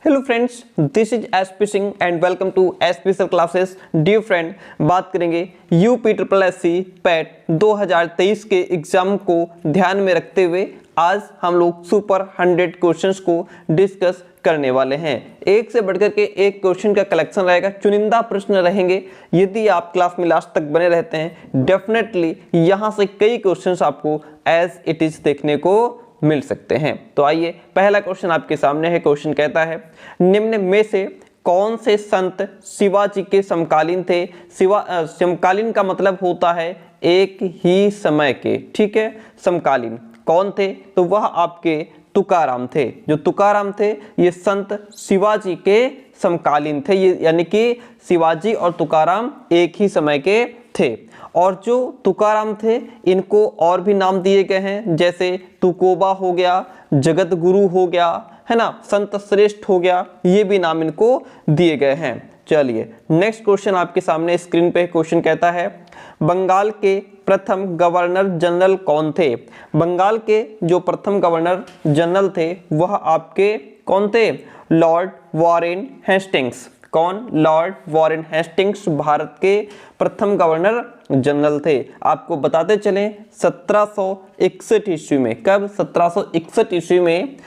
Hello friends, this is SP Singh and welcome to SP sir classes. Dear friend, बात करेंगे UP triple SC PAT 2023 के exam को ध्यान में रखते हुए आज हम लोग सुपर 100 क्वेश्चंस को डिस्कस करने वाले हैं। एक से बढ़कर के एक क्वेश्चन का कलेक्शन रहेगा, चुनिंदा प्रश्न रहेंगे। यदि आप क्लास में लास्ट तक बने रहते हैं, डेफिनेटली यहां से कई क्वेश्चंस आपको एज इट इज देखने को मिल सकते हैं। तो आइए, पहला क्वेश्चन आपके सामने है। क्वेश्चन कहता है, निम्न में से कौन से संत शिवाजी के समकालीन थे? समकालीन का मतलब होता है एक ही समय के, ठीक है। समकालीन कौन थे? तो वह आपके तुकाराम थे। जो तुकाराम थे ये संत शिवाजी के समकालीन थे, ये यानी कि शिवाजी और तुकाराम एक ही समय के थे। और जो तुकाराम थे इनको और भी नाम दिए गए हैं, जैसे तुकोबा हो गया, जगत गुरु हो गया, है ना, संत श्रेष्ठ हो गया, ये भी नाम इनको दिए गए हैं। चलिए नेक्स्ट क्वेश्चन आपके सामने स्क्रीन पे क्वेश्चन कहता है, बंगाल के प्रथम गवर्नर जनरल कौन थे? बंगाल के जो प्रथम गवर्नर जनरल थे वह आपके कौन थे? Lord Warren Hastings. कौन? लॉर्ड वॉरेन हेस्टिंग्स भारत के प्रथम गवर्नर जनरल थे। आपको बताते चलें 1761 ईस्वी में, कब? 1761 ईस्वी में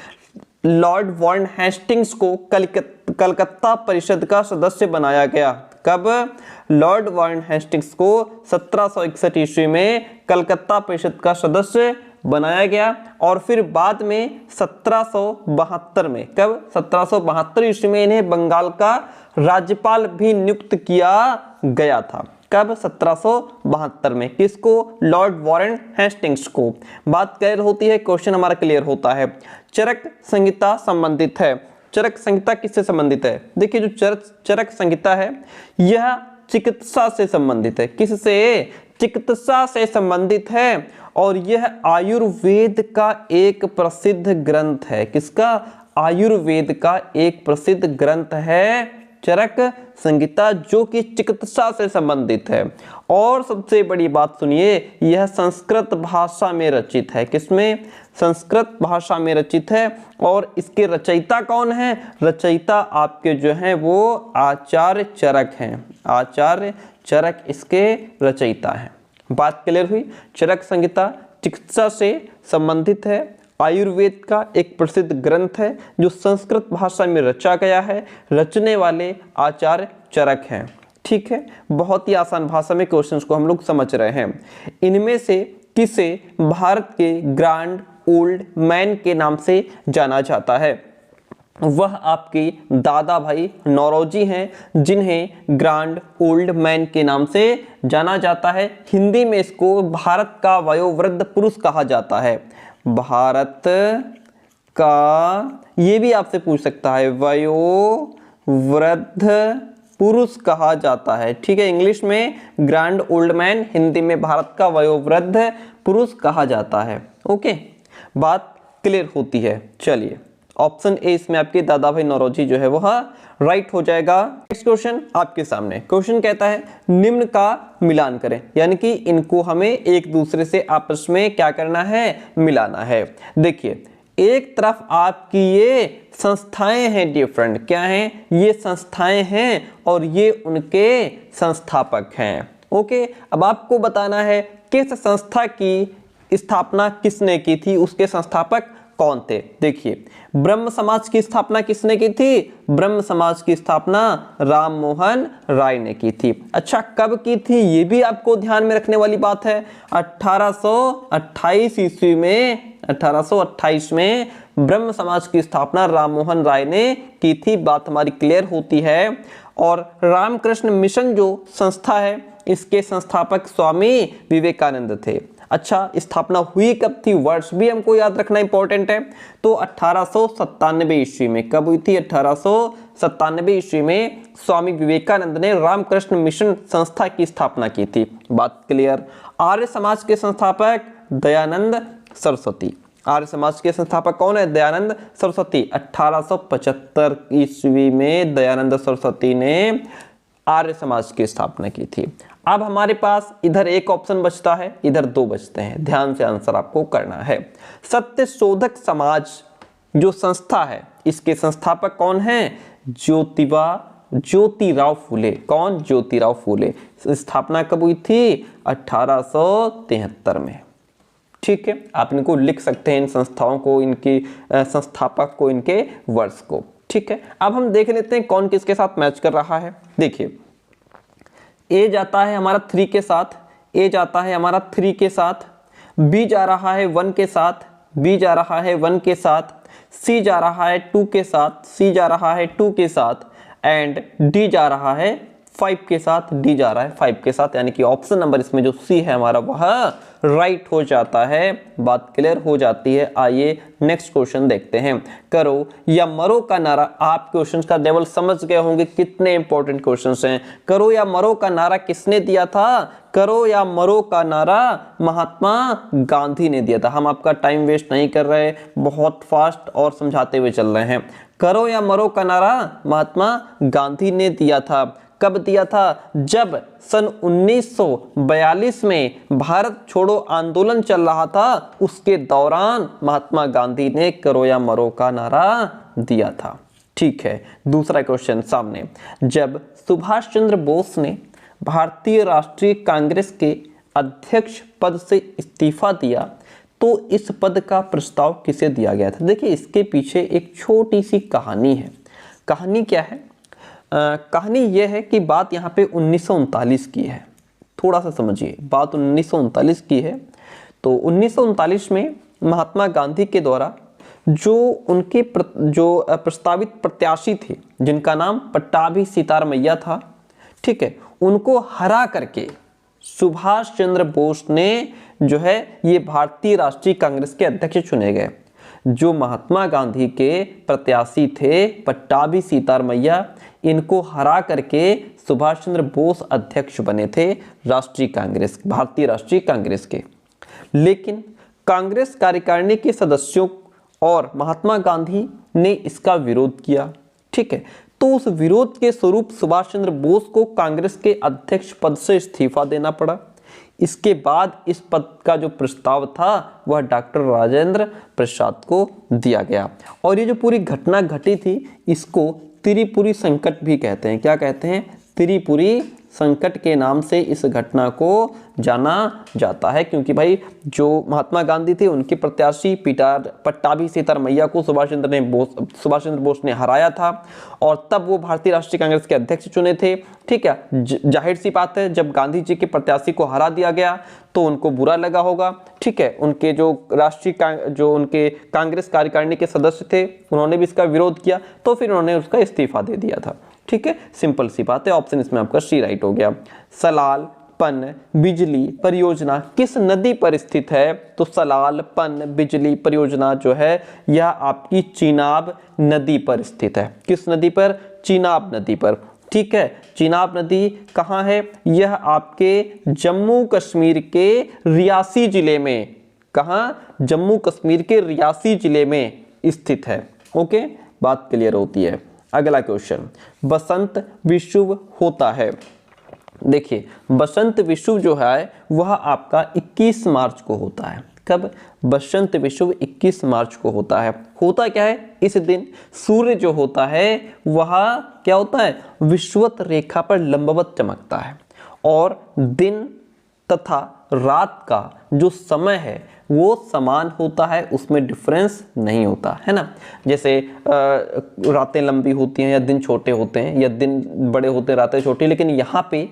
लॉर्ड वॉरेन हेस्टिंग्स को कलकत्ता परिषद का सदस्य बनाया गया। कब? लॉर्ड वॉरेन हेस्टिंग्स को 1761 ईस्वी में कलकत्ता परिषद का सदस्य बनाया गया। और फिर बाद में 1772 में, कब? 1772 ईस्वी में इन्हें बंगाल का राज्यपाल भी नियुक्त किया गया था। कब? 1772 में। किसको? लॉर्ड वॉरेन हेस्टिंग्स को। बात क्लियर होती है, क्वेश्चन हमारा क्लियर होता है। चरक संहिता संबंधित है। चरक संहिता किससे संबंधित है? देखिए, जो चरक संहिता है यह चिकित्सा से संबंधित है। किससे? चिकित्सा से संबंधित है। और यह आयुर्वेद का एक प्रसिद्ध ग्रंथ है। किसका? आयुर्वेद का एक प्रसिद्ध ग्रंथ है चरक संहिता, जो कि चिकित्सा से संबंधित है। और सबसे बड़ी बात सुनिए, यह संस्कृत भाषा में रचित है। किसमें? संस्कृत भाषा में रचित है। और इसके रचयिता कौन है? रचयिता आपके जो हैं वो आचार्य चरक हैं। आचार्य चरक इसके रचयिता हैं। बात क्लियर हुई? चरक संहिता चिकित्सा से संबंधित है, आयुर्वेद का एक प्रसिद्ध ग्रंथ है जो संस्कृत भाषा में रचा गया है, रचने वाले आचार्य चरक हैं। ठीक है, बहुत ही आसान भाषा में क्वेश्चंस को हम लोग समझ रहे हैं। इनमें से किसे भारत के ग्रैंड ओल्ड मैन के नाम से जाना जाता है? वह आपके दादा भाई नौरोजी हैं, जिन्हें ग्रैंड ओल्ड मैन के नाम से जाना जाता है। हिंदी में इसको भारत का वयोवृद्ध पुरुष कहा जाता है। भारत का, ये भी आपसे पूछ सकता है, वयोवृद्ध पुरुष कहा जाता है। ठीक है, इंग्लिश में ग्रैंड ओल्ड मैन, हिंदी में भारत का वयोवृद्ध पुरुष कहा जाता है। ओके, बात क्लियर होती है। चलिए, ऑप्शन ए इसमें आपके दादा भाई नौरोजी जो है वह राइट हो जाएगा। नेक्स्ट क्वेश्चन आपके सामने क्वेश्चन कहता है, निम्न का मिलान करें। यानी कि इनको हमें एक दूसरे से आपस में क्या करना है? मिलाना है। देखिए, एक तरफ आपकी ये संस्थाएं हैं डिफरेंट, क्या हैं? ये संस्थाएं हैं और ये उनके संस्थापक हैं। ओके, अब आपको बताना है किस संस्था की स्थापना किसने की थी, उसके संस्थापक कौन थे। देखिए, ब्रह्म समाज की स्थापना किसने की थी? ब्रह्म समाज की स्थापना राम मोहन राय ने की थी। अच्छा, कब की थी? ये भी आपको ध्यान में रखने वाली बात है। 1828 ईस्वी में, 1828 में ब्रह्म समाज की स्थापना राम मोहन राय ने की थी। बात हमारी क्लियर होती है। और रामकृष्ण मिशन जो संस्था है, इसके संस्थापक स्वामी विवेकानंद थे। अच्छा, स्थापना हुई कब थी? वर्ष भी हमको याद रखना इंपॉर्टेंट है। तो 1897 ईस्वी में। कब हुई थी? 1897 ईस्वी में स्वामी विवेकानंद ने रामकृष्ण मिशन संस्था की स्थापना की थी। बात क्लियर? आर्य समाज के संस्थापक दयानंद सरस्वती। आर्य समाज के संस्थापक कौन है? दयानंद सरस्वती। 1875 ईस्वी में दयानंद सरस्वती ने आर्य समाज की स्थापना की थी। अब हमारे पास इधर एक ऑप्शन बचता है, इधर दो बचते हैं। ध्यान से आंसर आपको करना है। सत्य शोधक समाज जो संस्था है इसके संस्थापक कौन है? ज्योतिराव फूले। कौन? ज्योतिराव फूले। स्थापना कब हुई थी? 1873 में। ठीक है, आप इनको लिख सकते हैं, इन संस्थाओं को, इनकी संस्थापक को, इनके वर्ष को। ठीक है, अब हम देख लेते हैं कौन किसके साथ मैच कर रहा है। देखिए, ए जाता है हमारा 3 के साथ, ए जाता है हमारा 3 के साथ, बी जा रहा है 1 के साथ, बी जा रहा है 1 के साथ, सी जा रहा है 2 के साथ, सी जा रहा है 2 के साथ, एंड डी जा रहा है 5 के साथ, डी जा रहा है 5 के साथ, यानी कि ऑप्शन नंबर इसमें जो सी है हमारा वह राइट हो जाता है। बात क्लियर हो जाती है। आइए नेक्स्ट क्वेश्चन देखते हैं। करो या मरो का नारा, आप क्वेश्चन का लेवल समझ गए होंगे कितने इंपॉर्टेंट क्वेश्चंस हैं। करो या मरो का नारा किसने दिया था? करो या मरो का नारा महात्मा गांधी ने दिया था। हम आपका टाइम वेस्ट नहीं कर रहे, बहुत फास्ट और समझाते हुए चल रहे हैं। करो या मरो का नारा महात्मा गांधी ने दिया था। कब दिया था? जब सन 1942 में भारत छोड़ो आंदोलन चल रहा था, उसके दौरान महात्मा गांधी ने करो या मरो का नारा दिया था। ठीक है, दूसरा क्वेश्चन सामने। जब सुभाष चंद्र बोस ने भारतीय राष्ट्रीय कांग्रेस के अध्यक्ष पद से इस्तीफा दिया तो इस पद का प्रस्ताव किसे दिया गया था? देखिए, इसके पीछे एक छोटी सी कहानी है। कहानी क्या है? कहानी यह है कि बात यहाँ पे 1939 की है। थोड़ा सा समझिए, बात 1939 की है। तो 1939 में महात्मा गांधी के द्वारा जो उनके प्रस्तावित प्रत्याशी थे, जिनका नाम पट्टाभी सीतारमैया था, ठीक है, उनको हरा करके सुभाष चंद्र बोस ने जो है ये भारतीय राष्ट्रीय कांग्रेस के अध्यक्ष चुने गए। जो महात्मा गांधी के प्रत्याशी थे पट्टाभी सीतारमैया, इनको हरा करके सुभाष चंद्र बोस अध्यक्ष बने थे राष्ट्रीय कांग्रेस, भारतीय राष्ट्रीय कांग्रेस के। लेकिन कांग्रेस कार्यकारिणी के सदस्यों और महात्मा गांधी ने इसका विरोध किया। ठीक है, तो उस विरोध के स्वरूप सुभाष चंद्र बोस को कांग्रेस के अध्यक्ष पद से इस्तीफा देना पड़ा। इसके बाद इस पद का जो प्रस्ताव था वह डॉक्टर राजेंद्र प्रसाद को दिया गया। और ये जो पूरी घटना घटी थी इसको त्रिपुरी संकट भी कहते हैं। क्या कहते हैं? त्रिपुरी संकट के नाम से इस घटना को जाना जाता है, क्योंकि भाई जो महात्मा गांधी थे उनके प्रत्याशी पट्टाभी सीतारमैया को सुभाष चंद्र बोस ने हराया था और तब वो भारतीय राष्ट्रीय कांग्रेस के अध्यक्ष चुने थे। ठीक है, जाहिर सी बात है, जब गांधी जी के प्रत्याशी को हरा दिया गया तो उनको बुरा लगा होगा। ठीक है, उनके जो उनके कांग्रेस कार्यकारिणी के सदस्य थे उन्होंने भी इसका विरोध किया, तो फिर उन्होंने उसका इस्तीफा दे दिया था। ठीक है, सिंपल सी बात है। ऑप्शन इसमें आपका सी राइट हो गया। सलाल पन बिजली परियोजना किस नदी पर स्थित है? तो सलाल पन बिजली परियोजना जो है यह आपकी चीनाब नदी पर स्थित है। किस नदी पर? चीनाब नदी पर। ठीक है, चीनाब नदी कहाँ है? यह आपके जम्मू कश्मीर के रियासी जिले में, कहाँ? जम्मू कश्मीर के रियासी जिले में स्थित है। ओके, बात क्लियर होती है। अगला क्वेश्चन, बसंत विषुव होता है। देखिए, बसंत विषुव जो है वह आपका 21 मार्च को होता है। कब? बसंत विषुव 21 मार्च को होता है। होता क्या है? इस दिन सूर्य जो होता है वह क्या होता है? विषुवत रेखा पर लंबवत चमकता है और दिन तथा रात का जो समय है वो समान होता है, उसमें डिफरेंस नहीं होता है ना। जैसे रातें लंबी होती हैं या दिन छोटे होते हैं, या दिन बड़े होते हैं रातें छोटी, लेकिन यहाँ पे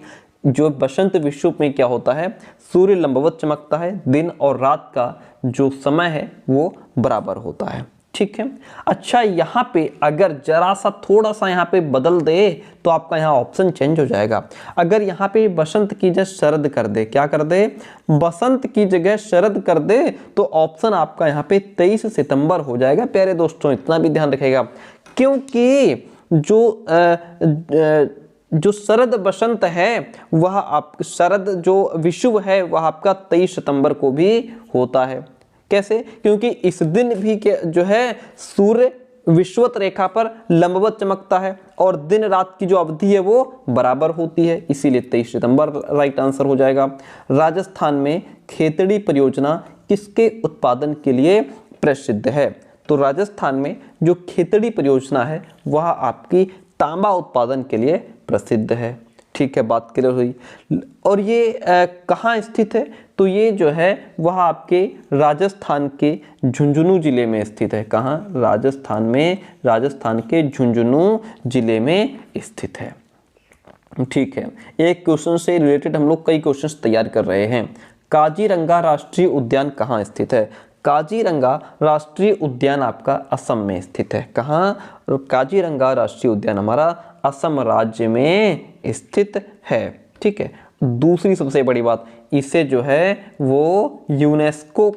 जो बसंत विषुव में क्या होता है? सूर्य लंबवत चमकता है, दिन और रात का जो समय है वो बराबर होता है। ठीक है, अच्छा, यहाँ पे अगर जरा सा थोड़ा सा यहाँ पे बदल दे तो आपका यहाँ ऑप्शन चेंज हो जाएगा। अगर यहाँ पे बसंत की जगह शरद कर दे, क्या कर दे? बसंत की जगह शरद कर दे, तो ऑप्शन आपका यहाँ पे 23 सितंबर हो जाएगा। प्यारे दोस्तों, इतना भी ध्यान रखिएगा, क्योंकि जो शरद बसंत है वह आप शरद जो विषुव है वह आपका 23 सितंबर को भी होता है। कैसे? क्योंकि इस दिन भी जो है सूर्य विषुवत रेखा पर लंबवत चमकता है और दिन रात की जो अवधि है वो बराबर होती है, इसीलिए 23 सितंबर राइट आंसर हो जाएगा। राजस्थान में खेतड़ी परियोजना किसके उत्पादन के लिए प्रसिद्ध है? तो राजस्थान में जो खेतड़ी परियोजना है वह आपकी तांबा उत्पादन के लिए प्रसिद्ध है। ठीक है, बात क्लियर हुई। और ये कहाँ स्थित है? तो ये जो है वह आपके राजस्थान के झुंझुनू जिले में स्थित है। कहाँ? राजस्थान के झुंझुनू जिले में स्थित है। ठीक है, एक क्वेश्चन से रिलेटेड हम लोग कई क्वेश्चंस तैयार कर रहे हैं। काजीरंगा राष्ट्रीय उद्यान कहाँ स्थित है? काजीरंगा राष्ट्रीय उद्यान आपका असम में स्थित है। कहाँ? काजीरंगा राष्ट्रीय उद्यान हमारा असम राज्य में स्थित है। ठीक है, दूसरी सबसे बड़ी बात, इसे जो है वो यूनेस्को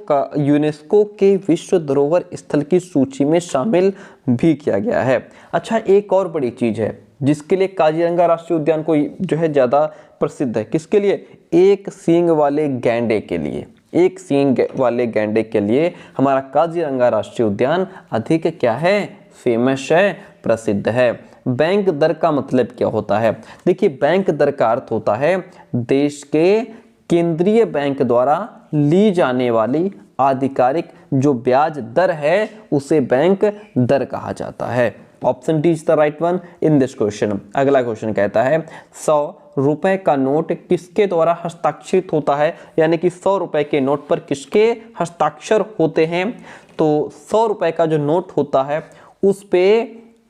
के विश्व धरोहर स्थल की सूची में शामिल भी किया गया है। अच्छा, एक और बड़ी चीज है जिसके लिए काजीरंगा राष्ट्रीय उद्यान को जो है ज्यादा प्रसिद्ध है। किसके लिए? एक सींग वाले गैंडे के लिए। एक सींग वाले गैंडे के लिए हमारा काजीरंगा राष्ट्रीय उद्यान अधिक क्या है? फेमस है, प्रसिद्ध है। बैंक दर का मतलब क्या होता है? देखिए, बैंक दर का अर्थ होता है देश के केंद्रीय बैंक द्वारा ली जाने वाली आधिकारिक जो ब्याज दर है उसे बैंक दर कहा जाता है। Option D is the right one in this question. अगला क्वेश्चन कहता है 100 रुपए का नोट किसके द्वारा हस्ताक्षरित होता है? यानी कि 100 रुपए के नोट पर किसके हस्ताक्षर होते हैं? तो 100 रुपए का जो नोट होता है उस पे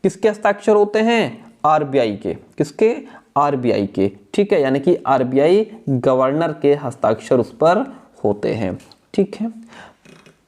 किसके हस्ताक्षर होते हैं? आरबीआई के। किसके? आरबीआई के। ठीक है, यानी कि आरबीआई गवर्नर के हस्ताक्षर उस पर होते हैं। ठीक है,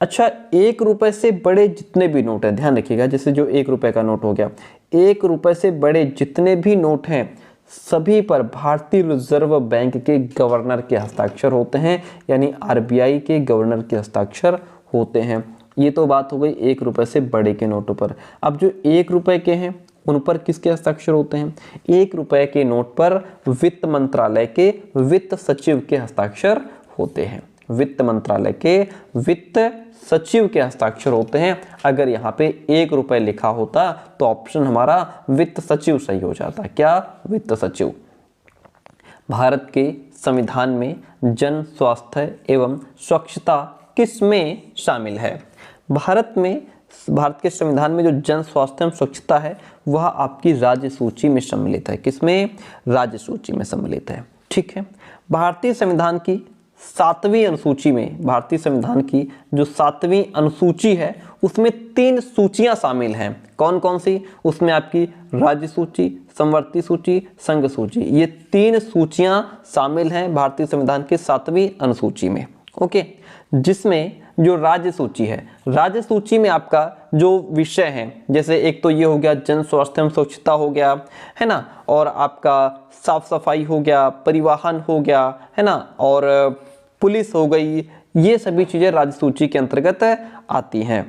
अच्छा, 1 रुपए से बड़े जितने भी नोट हैं, ध्यान रखिएगा, जैसे जो 1 रुपए का नोट हो गया, 1 रुपए से बड़े जितने भी नोट हैं सभी पर भारतीय रिजर्व बैंक के गवर्नर के हस्ताक्षर होते हैं, यानी आरबीआई के गवर्नर के हस्ताक्षर होते हैं। ये तो बात हो गई 1 रुपए से बड़े के नोटों पर। अब जो 1 रुपए के हैं उन पर किसके हस्ताक्षर होते हैं? 1 रुपए के नोट पर वित्त मंत्रालय के वित्त सचिव के हस्ताक्षर होते हैं। वित्त मंत्रालय के वित्त सचिव के हस्ताक्षर होते हैं। अगर यहाँ पे 1 रुपए लिखा होता तो ऑप्शन हमारा वित्त सचिव सही हो जाता। क्या? वित्त सचिव। भारत के संविधान में जन स्वास्थ्य एवं स्वच्छता किस में शामिल है? भारत के संविधान में जो जन स्वास्थ्य एवं स्वच्छता है वह आपकी राज्य सूची में सम्मिलित है। किसमें? राज्य सूची में सम्मिलित है। ठीक है, भारतीय संविधान की 7वीं अनुसूची में, भारतीय संविधान की जो 7वीं अनुसूची है उसमें 3 सूचियां शामिल हैं। कौन कौन सी? उसमें आपकी राज्य सूची, समवर्ती सूची, संघ सूची, ये 3 सूचियां शामिल हैं भारतीय संविधान के 7वीं अनुसूची में। ओके, जिसमें जो राज्य सूची है, राज्य सूची में आपका जो विषय है, जैसे एक तो ये हो गया जन स्वास्थ्य एवं स्वच्छता हो गया, है ना, और आपका साफ सफाई हो गया, परिवहन हो गया, है ना, और पुलिस हो गई, ये सभी चीजें राज्य सूची के अंतर्गत आती हैं।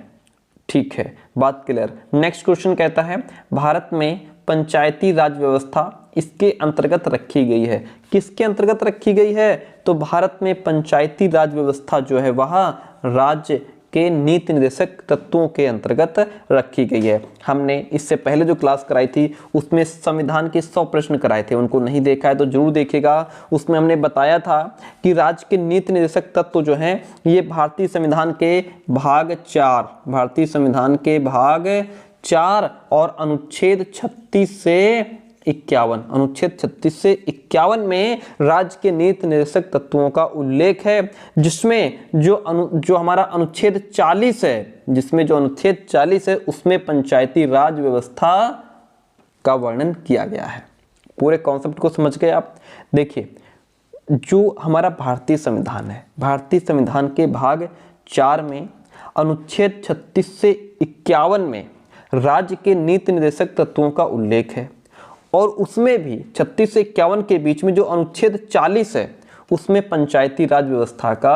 ठीक है, बात क्लियर। नेक्स्ट क्वेश्चन कहता है भारत में पंचायती राज व्यवस्था इसके अंतर्गत रखी गई है। किसके अंतर्गत रखी गई है? तो भारत में पंचायती राज व्यवस्था जो है वह राज्य के नीति निर्देशक तत्वों के अंतर्गत रखी गई है। हमने इससे पहले जो क्लास कराई थी उसमें संविधान के 100 प्रश्न कराए थे, उनको नहीं देखा है तो जरूर देखिएगा। उसमें हमने बताया था कि राज्य के नीति निर्देशक तत्व जो हैं ये भारतीय संविधान के भाग 4, भारतीय संविधान के भाग 4 और अनुच्छेद 36 से 51, अनुच्छेद 36 से 51 में राज्य के नीति निर्देशक तत्वों का उल्लेख है, जिसमें जो हमारा अनुच्छेद 40 है, जिसमें जो अनुच्छेद 40 है उसमें पंचायती राज व्यवस्था का वर्णन किया गया है। पूरे कॉन्सेप्ट को समझ गए आप? देखिए, जो हमारा भारतीय संविधान है, भारतीय संविधान के भाग 4 में अनुच्छेद 36 से 51 में राज्य के नीति निर्देशक तत्वों का उल्लेख है, और उसमें भी 36 से 51 के बीच में जो अनुच्छेद 40 है उसमें पंचायती राज व्यवस्था का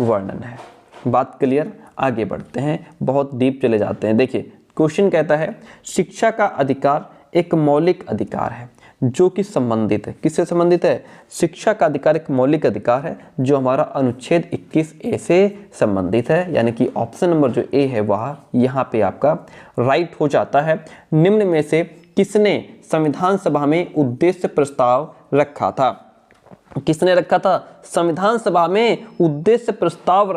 वर्णन है। बात क्लियर? आगे बढ़ते हैं, बहुत डीप चले जाते हैं। देखिए, क्वेश्चन कहता है शिक्षा का अधिकार एक मौलिक अधिकार है जो कि संबंधित है। किससे संबंधित है? शिक्षा का अधिकार एक मौलिक अधिकार है जो हमारा अनुच्छेद 21A से संबंधित है, यानी कि ऑप्शन नंबर जो ए है वह यहाँ पे आपका राइट हो जाता है। निम्न में से किसने संविधान सभा में उद्देश्य प्रस्ताव रखा था? किसने रखा था? संविधान सभा में उद्देश्य प्रस्ताव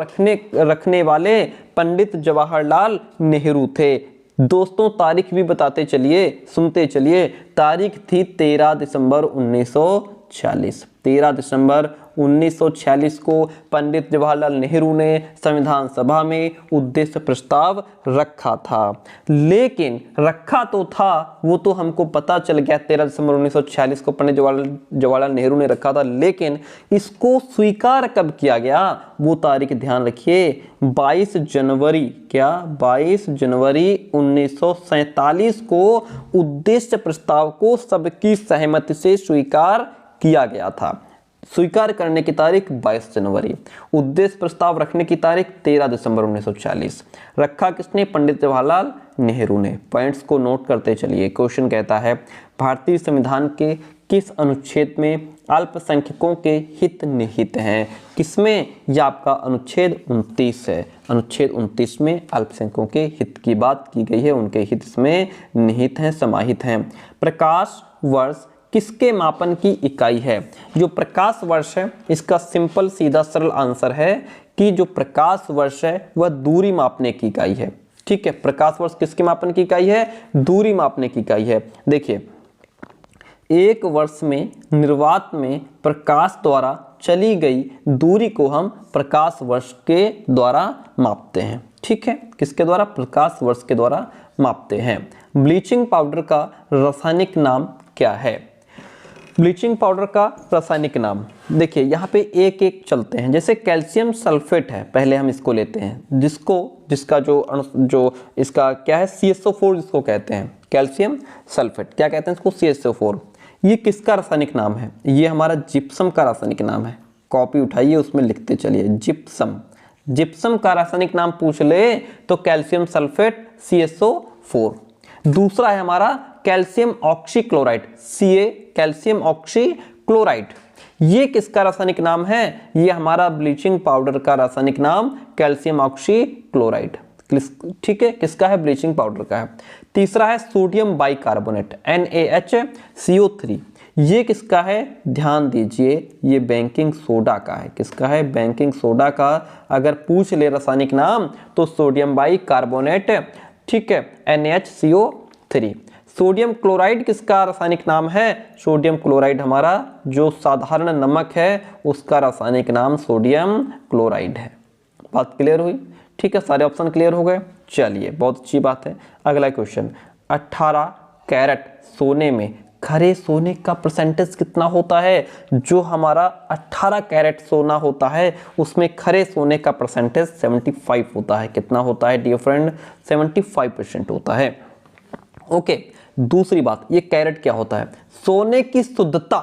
रखने वाले पंडित जवाहरलाल नेहरू थे। दोस्तों तारीख भी बताते चलिए, सुनते चलिए। तारीख थी 13 दिसंबर 1946। 13 दिसंबर 1946 को पंडित जवाहरलाल नेहरू ने संविधान सभा में उद्देश्य प्रस्ताव रखा था। लेकिन रखा तो था, वो तो हमको पता चल गया 13 दिसंबर 1946 को पंडित जवाहरलाल नेहरू ने रखा था, लेकिन इसको स्वीकार कब किया गया वो तारीख ध्यान रखिए। 22 जनवरी, क्या 22 जनवरी 1947 को उद्देश्य प्रस्ताव को सबकी सहमति से स्वीकार किया गया था। स्वीकार करने की तारीख 22 जनवरी, उद्देश्य प्रस्ताव रखने की तारीख 13 दिसंबर 1940। रखा किसने? पंडित जवाहरलाल नेहरू ने। पॉइंट्स को नोट करते चलिए। क्वेश्चन कहता है भारतीय संविधान के किस अनुच्छेद में अल्पसंख्यकों के हित निहित हैं? किसमें? यह आपका अनुच्छेद 29 है। अनुच्छेद 29 में अल्पसंख्यकों के हित की बात की गई है, उनके हित इसमें निहित हैं, समाहित हैं। प्रकाश वर्ष किसके मापन की इकाई है? जो प्रकाश वर्ष है इसका सिंपल सीधा सरल आंसर है कि जो प्रकाश वर्ष है वह दूरी मापने की इकाई है। ठीक है, प्रकाश वर्ष किसके मापन की इकाई है? दूरी मापने की इकाई है। देखिए, एक वर्ष में निर्वात में प्रकाश द्वारा चली गई दूरी को हम प्रकाश वर्ष के द्वारा मापते हैं। ठीक है, किसके द्वारा? प्रकाश वर्ष के द्वारा मापते हैं। ब्लीचिंग पाउडर का रासायनिक नाम क्या है? ब्लीचिंग पाउडर का रासायनिक नाम देखिए, यहाँ पे एक एक चलते हैं। जैसे कैल्शियम सल्फेट है, पहले हम इसको लेते हैं, जिसका जो इसका क्या है? CSO4 जिसको कहते हैं, कैल्शियम सल्फेट। क्या कहते हैं इसको? CSO4। ये किसका रासायनिक नाम है? ये हमारा जिप्सम का रासायनिक नाम है। कॉपी उठाइए, उसमें लिखते चलिए जिप्सम। जिप्सम का रासायनिक नाम पूछ ले तो कैल्शियम सल्फेट CSO4। दूसरा है हमारा calcium oxychloride, Ca, calcium oxychloride. ये किसका रासायनिक नाम है? ये हमारा ब्लीचिंग पाउडर का रासायनिक नाम कैल्शियम ऑक्सीक्लोराइड। ठीक है, किसका है? ब्लीचिंग पाउडर का है। तीसरा है सोडियम बाइकार्बोनेट, NaHCO3। ये किसका है? ध्यान दीजिए, ये बेकिंग सोडा का है। किसका है? बेकिंग सोडा का अगर पूछ ले रासायनिक नाम तो सोडियम बाइकार्बोनेट। ठीक है, NaHCO3। सोडियम क्लोराइड किसका रासायनिक नाम है? सोडियम क्लोराइड हमारा जो साधारण नमक है उसका रासायनिक नाम सोडियम क्लोराइड है। बात क्लियर हुई? ठीक है, सारे ऑप्शन क्लियर हो गए। चलिए, बहुत अच्छी बात है। अगला क्वेश्चन, 18 कैरेट सोने में खरे सोने का परसेंटेज कितना होता है? जो हमारा 18 कैरेट सोना होता है उसमें खरे सोने का परसेंटेज 75 होता है। कितना होता है डियर फ्रेंड? 75% होता है। ओके, दूसरी बात, ये कैरेट क्या होता है? सोने की शुद्धता,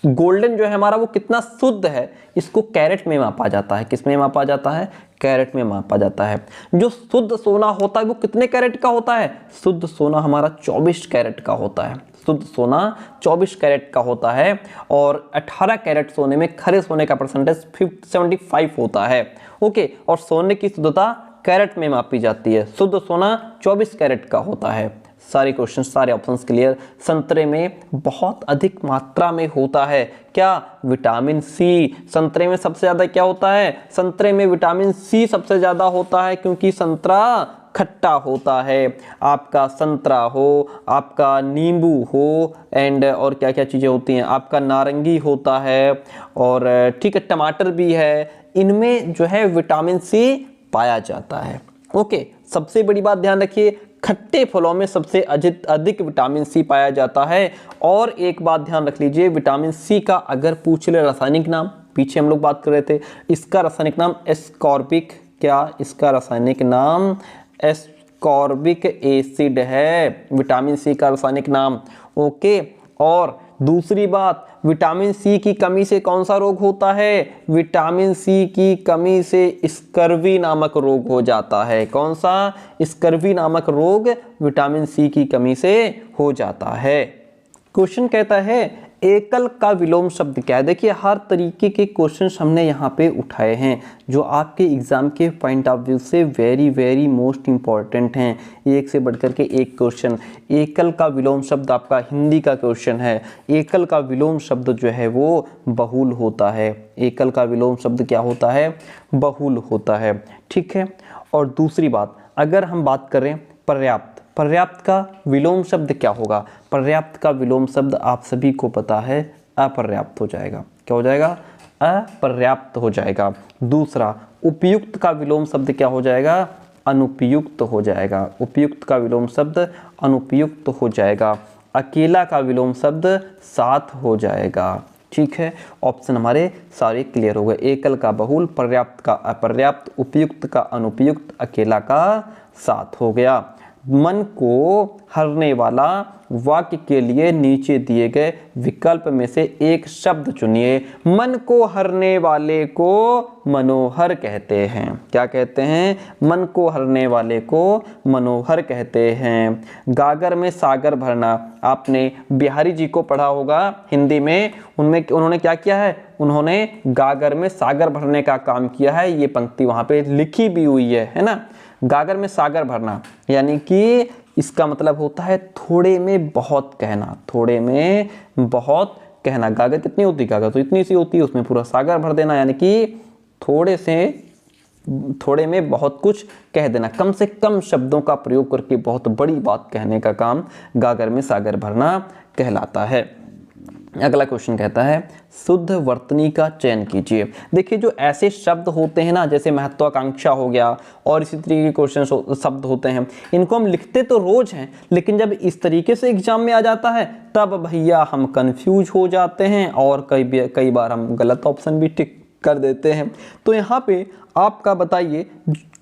गोल्डन जो है हमारा वो कितना शुद्ध है, इसको कैरेट में मापा जाता है। किस में मापा जाता है? कैरेट में मापा जाता है। जो शुद्ध सोना होता है वो कितने कैरेट का होता है? शुद्ध सोना हमारा 24 कैरेट का होता है। शुद्ध सोना 24 कैरेट का होता है और 18 कैरेट सोने में खरे सोने का परसेंटेज 75 होता है। ओके, और सोने की शुद्धता कैरेट में मापी जाती है। शुद्ध सोना 24 कैरेट का होता है। सारे क्वेश्चन, सारे ऑप्शंस क्लियर। संतरे में बहुत अधिक मात्रा में होता है क्या? Vitamin C. संतरे में सबसे ज्यादा क्या होता है? संतरे में विटामिन सी सबसे ज्यादा होता है, क्योंकि संतरा खट्टा होता है। आपका संतरा हो, आपका नींबू हो, एंड और क्या क्या चीजें होती हैं, आपका नारंगी होता है, और ठीक है टमाटर भी है। इनमें जो है विटामिन सी पाया जाता है। ओके, सबसे बड़ी बात ध्यान रखिए, खट्टे फलों में सबसे अधिक विटामिन सी पाया जाता है। और एक बात ध्यान रख लीजिए, विटामिन सी का अगर पूछ ले रासायनिक नाम, पीछे हम लोग बात कर रहे थे, इसका रासायनिक नाम एस्कॉर्बिक, क्या इसका रासायनिक नाम? एस्कॉर्बिक एसिड है विटामिन सी का रासायनिक नाम। ओके, और दूसरी बात, विटामिन सी की कमी से कौन सा रोग होता है? विटामिन सी की कमी से स्कर्वी नामक रोग हो जाता है। कौन सा? स्कर्वी नामक रोग विटामिन सी की कमी से हो जाता है। क्वेश्चन कहता है एकल का विलोम शब्द क्या है? देखिए हर तरीके के क्वेश्चंस हमने यहाँ पे उठाए हैं जो आपके एग्जाम के पॉइंट ऑफ व्यू से वेरी वेरी मोस्ट इंपॉर्टेंट हैं। एक से बढ़कर के एक क्वेश्चन। एकल का विलोम शब्द आपका हिंदी का क्वेश्चन है। एकल का विलोम शब्द जो है वो बहुल होता है। एकल का विलोम शब्द क्या होता है? बहुल होता है। ठीक है। और दूसरी बात, अगर हम बात करें पर्याप्त, पर्याप्त का विलोम शब्द क्या होगा? पर्याप्त का विलोम शब्द आप सभी को पता है अपर्याप्त हो जाएगा। क्या हो जाएगा? अपर्याप्त हो जाएगा। दूसरा, उपयुक्त का विलोम शब्द क्या हो जाएगा? अनुपयुक्त हो जाएगा। उपयुक्त का विलोम शब्द अनुपयुक्त हो जाएगा। अकेला का विलोम शब्द साथ हो जाएगा। ठीक है, ऑप्शन हमारे सारे क्लियर हो गए। एकल का बहुल, पर्याप्त का अपर्याप्त, उपयुक्त का अनुपयुक्त, अकेला का साथ हो गया। मन को हरने वाला वाक्य के लिए नीचे दिए गए विकल्प में से एक शब्द चुनिए। मन को हरने वाले को मनोहर कहते हैं। क्या कहते हैं? मन को हरने वाले को मनोहर कहते हैं। गागर में सागर भरना, आपने बिहारी जी को पढ़ा होगा हिंदी में। उनमें उन्होंने क्या किया है? उन्होंने गागर में सागर भरने का काम किया है। ये पंक्ति वहां पे लिखी भी हुई है ना। गागर में सागर भरना यानी कि इसका मतलब होता है थोड़े में बहुत कहना। थोड़े में बहुत कहना। गागर कितनी होती है? गागर तो इतनी सी होती है, उसमें पूरा सागर भर देना यानी कि थोड़े में बहुत कुछ कह देना। कम से कम शब्दों का प्रयोग करके बहुत बड़ी बात कहने का काम गागर में सागर भरना कहलाता है। अगला क्वेश्चन कहता है शुद्ध वर्तनी का चयन कीजिए। देखिए जो ऐसे शब्द होते हैं ना, जैसे महत्वाकांक्षा हो गया और इसी तरीके के क्वेश्चन शब्द होते हैं, इनको हम लिखते तो रोज हैं लेकिन जब इस तरीके से एग्जाम में आ जाता है तब भैया हम कंफ्यूज हो जाते हैं और कई बार हम गलत ऑप्शन भी टिक कर देते हैं। तो यहाँ पे आपका बताइए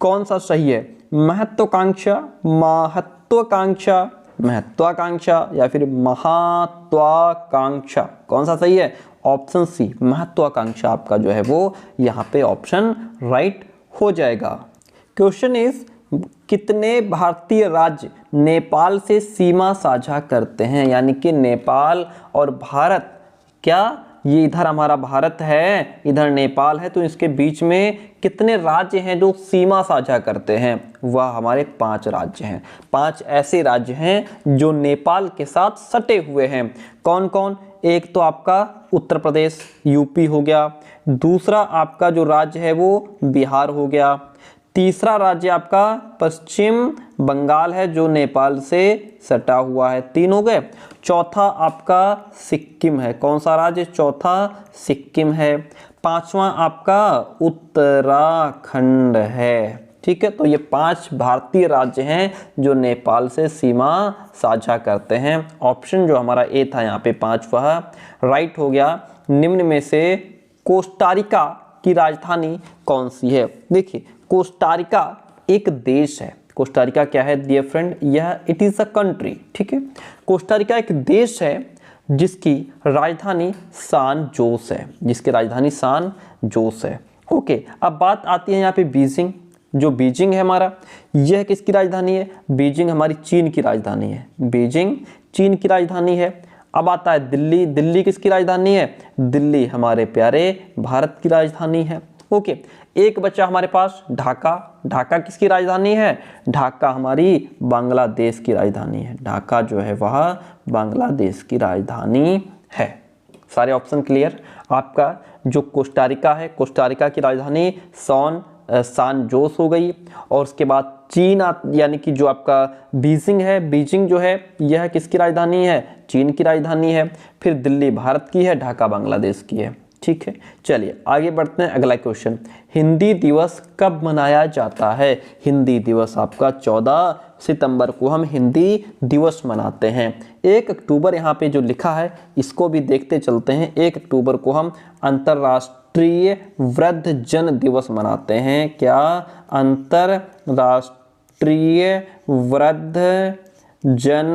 कौन सा सही है? महत्वाकांक्षा, महत्वाकांक्षा, महत्वाकांक्षा या फिर महत्वाकांक्षा, कौन सा सही है? ऑप्शन सी महत्वाकांक्षा आपका जो है वो यहाँ पे ऑप्शन राइट हो जाएगा। क्वेश्चन इज कितने भारतीय राज्य नेपाल से सीमा साझा करते हैं? यानी कि नेपाल और भारत, क्या ये इधर हमारा भारत है, इधर नेपाल है, तो इसके बीच में कितने राज्य हैं जो सीमा साझा करते हैं? वह हमारे 5 राज्य हैं। 5 ऐसे राज्य हैं जो नेपाल के साथ सटे हुए हैं। कौन कौन? एक तो आपका उत्तर प्रदेश यूपी हो गया, दूसरा आपका जो राज्य है वो बिहार हो गया, तीसरा राज्य आपका पश्चिम बंगाल है जो नेपाल से सटा हुआ है, 3 हो गए। चौथा आपका सिक्किम है। कौन सा राज्य? चौथा सिक्किम है। 5वां आपका उत्तराखंड है। ठीक है, तो ये 5 भारतीय राज्य हैं जो नेपाल से सीमा साझा करते हैं। ऑप्शन जो हमारा ए था यहाँ पे 5 वह राइट हो गया। निम्न में से कोस्टारिका की राजधानी कौन सी है? देखिए कोस्टारिका एक देश है। कोस्टारिका क्या है डियर फ्रेंड? यह इट इज अ कंट्री। ठीक है, कोस्टारिका एक देश है जिसकी राजधानी सान जोस है। जिसकी राजधानी सान जोस है। ओके, अब बात आती है यहाँ पे बीजिंग। जो बीजिंग है हमारा, यह किसकी राजधानी है? बीजिंग हमारी चीन की राजधानी है। बीजिंग चीन की राजधानी है। अब आता है दिल्ली। दिल्ली किसकी राजधानी है? दिल्ली हमारे प्यारे भारत की राजधानी है। ओके, एक बच्चा हमारे पास ढाका। ढाका किसकी राजधानी है? ढाका हमारी बांग्लादेश की राजधानी है। ढाका जो है वह बांग्लादेश की राजधानी है। सारे ऑप्शन क्लियर। आपका जो कोस्टारिका है, कोस्टारिका की राजधानी सान जोस हो गई। और उसके बाद चीन यानी कि जो आपका बीजिंग है, बीजिंग जो है यह किसकी राजधानी है? चीन की राजधानी है। फिर दिल्ली भारत की है, ढाका बांग्लादेश की है। ठीक है, चलिए आगे बढ़ते हैं। अगला क्वेश्चन, हिंदी दिवस कब मनाया जाता है? हिंदी दिवस आपका 14 सितंबर को हम हिंदी दिवस मनाते हैं। 1 अक्टूबर यहाँ पे जो लिखा है इसको भी देखते चलते हैं। 1 अक्टूबर को हम अंतर्राष्ट्रीय वृद्धजन दिवस मनाते हैं। क्या? अंतर्राष्ट्रीय वृद्धजन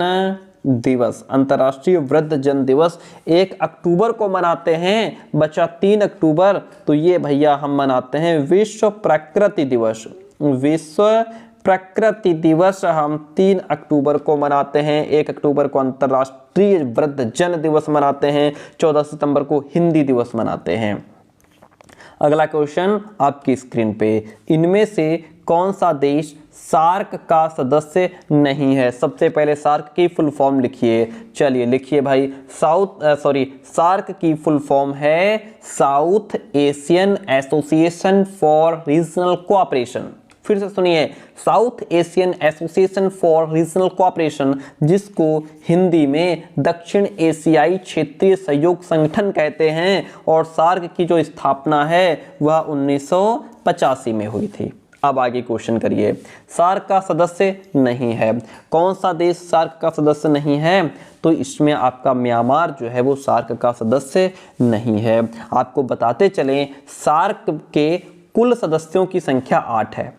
दिवस। अंतर्राष्ट्रीय वृद्धजन दिवस 1 अक्टूबर को मनाते हैं। बचा 3 अक्टूबर, तो ये भैया हम मनाते हैं विश्व प्रकृति दिवस। विश्व प्रकृति दिवस हम 3 अक्टूबर को मनाते हैं। 1 अक्टूबर को अंतर्राष्ट्रीय वृद्धजन दिवस मनाते हैं। 14 सितंबर को हिंदी दिवस मनाते हैं। अगला क्वेश्चन आपकी स्क्रीन पे, इनमें से कौन सा देश सार्क का सदस्य नहीं है? सबसे पहले सार्क की फुल फॉर्म लिखिए। चलिए लिखिए भाई, सार्क की फुल फॉर्म है south Asian association for regional cooperation. फिर से सुनिए, south Asian association for regional cooperation, जिसको हिंदी में दक्षिण एशियाई क्षेत्रीय सहयोग संगठन कहते हैं। और सार्क की जो स्थापना है वह 1985 में हुई थी। अब आगे क्वेश्चन करिए, सार्क का सदस्य नहीं है, कौन सा देश सार्क का सदस्य नहीं है? तो इसमें आपका म्यांमार जो है वो सार्क का सदस्य नहीं है। आपको बताते चलें, सार्क के कुल सदस्यों की संख्या 8 है।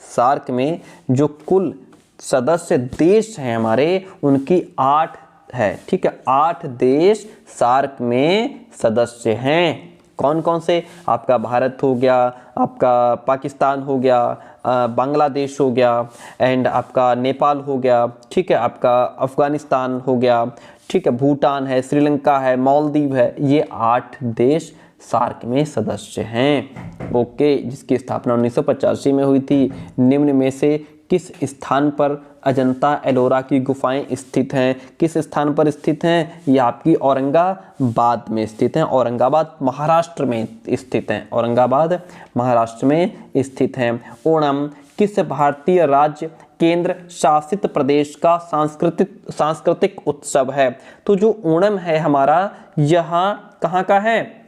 सार्क में जो कुल सदस्य देश हैं हमारे, उनकी 8 है। ठीक है, 8 देश सार्क में सदस्य हैं। कौन कौन से? आपका भारत हो गया, आपका पाकिस्तान हो गया, बांग्लादेश हो गया, एंड आपका नेपाल हो गया। ठीक है, आपका अफगानिस्तान हो गया। ठीक है, भूटान है, श्रीलंका है, मालदीव है। ये 8 देश सार्क में सदस्य हैं। ओके, जिसकी स्थापना 1985 में हुई थी। निम्न में से किस स्थान पर अजंता एलोरा की गुफाएं स्थित हैं? किस स्थान पर स्थित हैं? ये आपकी औरंगाबाद में स्थित हैं। औरंगाबाद महाराष्ट्र में स्थित हैं। औरंगाबाद महाराष्ट्र में स्थित हैं। ओणम किस भारतीय राज्य केंद्र शासित प्रदेश का सांस्कृतिक उत्सव है? तो जो ओणम है हमारा, यहाँ कहाँ का है?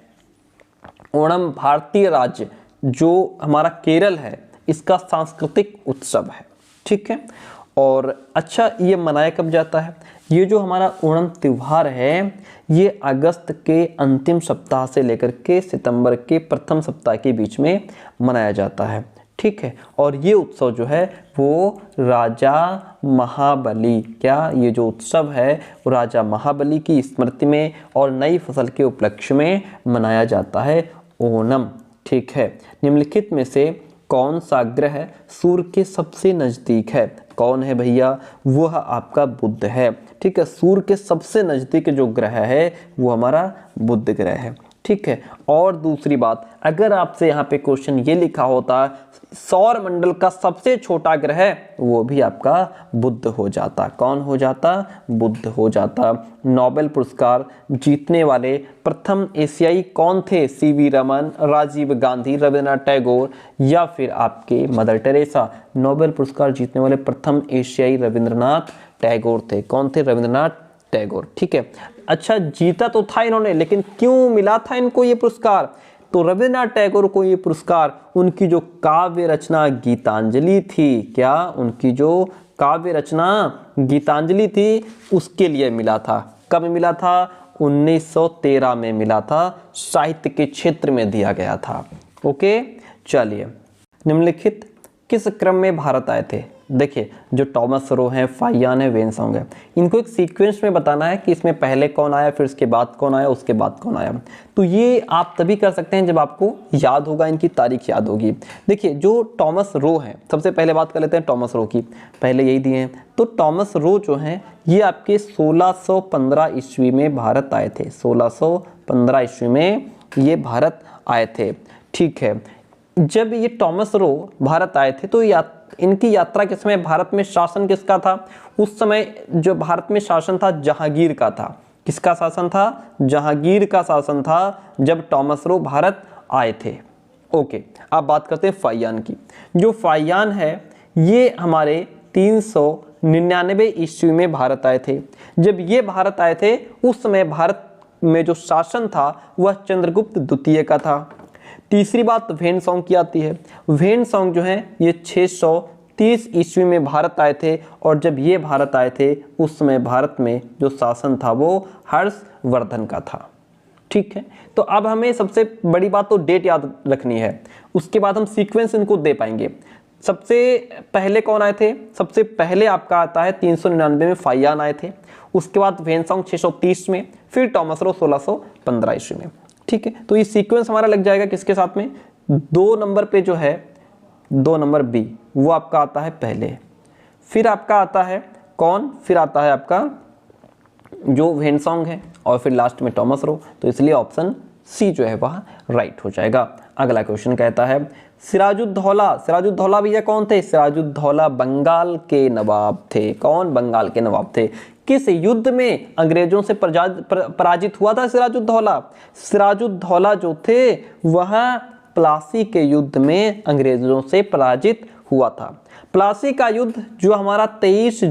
ओणम भारतीय राज्य जो हमारा केरल है, इसका सांस्कृतिक उत्सव है। ठीक है, और अच्छा, ये मनाया कब जाता है? ये जो हमारा ओणम त्योहार है, ये अगस्त के अंतिम सप्ताह से लेकर के सितंबर के प्रथम सप्ताह के बीच में मनाया जाता है। ठीक है, और ये उत्सव जो है वो राजा महाबली, क्या ये जो उत्सव है वो राजा महाबली की स्मृति में और नई फसल के उपलक्ष्य में मनाया जाता है, ओणम। ठीक है, निम्नलिखित में से कौन सा ग्रह सूर्य के सबसे नजदीक है? कौन है भैया? वह आपका बुध है। ठीक है, सूर्य के सबसे नजदीक जो ग्रह है वो हमारा बुध ग्रह है। ठीक है, और दूसरी बात, अगर आपसे यहाँ पे क्वेश्चन ये लिखा होता सौर मंडल का सबसे छोटा ग्रह, वो भी आपका बुध हो जाता। कौन हो जाता? बुध हो जाता। नोबेल पुरस्कार जीतने वाले प्रथम एशियाई कौन थे? सीवी रमन, राजीव गांधी, रविंद्रनाथ टैगोर या फिर आपके मदर टेरेसा? नोबेल पुरस्कार जीतने वाले प्रथम एशियाई रविंद्रनाथ टैगोर थे। कौन थे? रविंद्रनाथ टैगोर। ठीक है, अच्छा, जीता तो था इन्होंने, लेकिन क्यों मिला था इनको ये पुरस्कार? तो रविंद्रनाथ टैगोर को ये पुरस्कार उनकी जो काव्य रचना गीतांजलि थी, क्या उनकी जो काव्य रचना गीतांजलि थी उसके लिए मिला था। कब मिला था? 1913 में मिला था। साहित्य के क्षेत्र में दिया गया था। ओके, चलिए, निम्नलिखित किस क्रम में भारत आए थे? देखिए, जो टॉमस रो हैं, फाइयान है, वेनसॉन्ग है, इनको एक सीक्वेंस में बताना है कि इसमें पहले कौन आया, फिर इसके बाद कौन आया, उसके बाद कौन आया। तो ये आप तभी कर सकते हैं जब आपको याद होगा, इनकी तारीख याद होगी। देखिए, जो टॉमस रो हैं, सबसे पहले बात कर लेते हैं टॉमस रो की, पहले यही दिए हैं। तो टॉमस रो जो हैं, ये आपके 1615 ईस्वी में भारत आए थे। 1615 ईस्वी में ये भारत आए थे। ठीक है, जब ये टॉमस रो भारत आए थे तो इनकी यात्रा के समय भारत में शासन किसका था? उस समय जो भारत में शासन था जहांगीर का था। किसका शासन था? जहांगीर का शासन था जब टॉमस रो भारत आए थे। ओके, अब बात करते हैं फाइयान की। जो फाइयान है ये हमारे 399 ईस्वी में भारत आए थे। जब ये भारत आए थे उस समय भारत में जो शासन था वह चंद्रगुप्त द्वितीय का था। तीसरी बात वेनसॉन्ग की आती है। वेनसॉन्ग जो है ये 630 ईस्वी में भारत आए थे, और जब ये भारत आए थे उस समय भारत में जो शासन था वो हर्षवर्धन का था। ठीक है, तो अब हमें सबसे बड़ी बात तो डेट याद रखनी है, उसके बाद हम सीक्वेंस इनको दे पाएंगे। सबसे पहले कौन आए थे? सबसे पहले आपका आता है 399 में फाइयान आए थे, उसके बाद वेनसॉन्ग 630 में, फिर टॉमस रो 1615 ईस्वी में। ठीक है, तो ये सीक्वेंस हमारा लग जाएगा किसके साथ में? 2 नंबर पे जो है 2 नंबर बी, वो आपका आता है पहले। फिर आपका आता है कौन, फिर आता है आपका जो हेनसोंग है, और फिर लास्ट में थॉमस रो। तो इसलिए ऑप्शन सी जो है वह राइट हो जाएगा। अगला क्वेश्चन कहता है सिराजुद्दौला, सिराजुद्दौला भैया कौन थे? सिराजुद्दौला बंगाल के नवाब थे। कौन? बंगाल के नवाब थे। किस युद्ध में अंग्रेजों से पराजित हुआ था सिराजुद्दौला? सिराजुद्दौला जो थे वह प्लासी के युद्ध में अंग्रेजों से पराजित हुआ था। प्लासी का युद्ध जो हमारा 23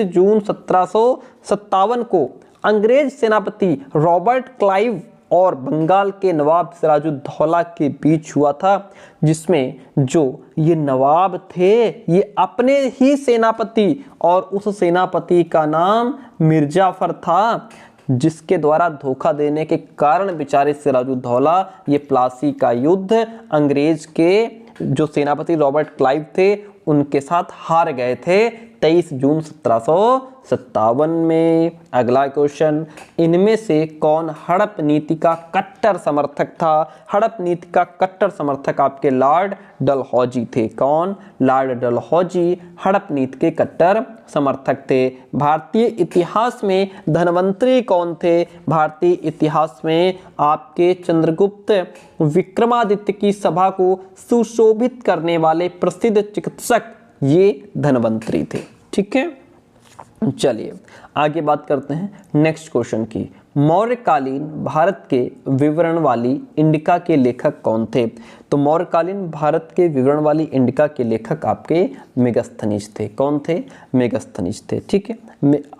जून 1757 को अंग्रेज सेनापति रॉबर्ट क्लाइव और बंगाल के नवाब सिराजुद्दौला के बीच हुआ था, जिसमें जो ये नवाब थे ये अपने ही सेनापति, और उस सेनापति का नाम मिर्जाफर था, जिसके द्वारा धोखा देने के कारण बेचारे सिराजुद्दौला ये प्लासी का युद्ध अंग्रेज के जो सेनापति रॉबर्ट क्लाइव थे उनके साथ हार गए थे 23 जून 1757 में। अगला क्वेश्चन, इनमें से कौन हड़प नीति का कट्टर समर्थक था? हड़प नीति का कट्टर समर्थक आपके लॉर्ड डलहौजी थे। कौन? लॉर्ड डलहौजी हड़प नीति के कट्टर समर्थक थे। भारतीय इतिहास में धन्वंतरी कौन थे? भारतीय इतिहास में आपके चंद्रगुप्त विक्रमादित्य की सभा को सुशोभित करने वाले प्रसिद्ध चिकित्सक ये धन्वंतरी थे। ठीक है, चलिए आगे बात करते हैं नेक्स्ट क्वेश्चन की। मौर्यकालीन भारत के विवरण वाली इंडिका के लेखक कौन थे? तो मौर्यकालीन भारत के विवरण वाली इंडिका के लेखक आपके मेगास्थनीज थे। कौन थे? मेगास्थनीज थे। ठीक है,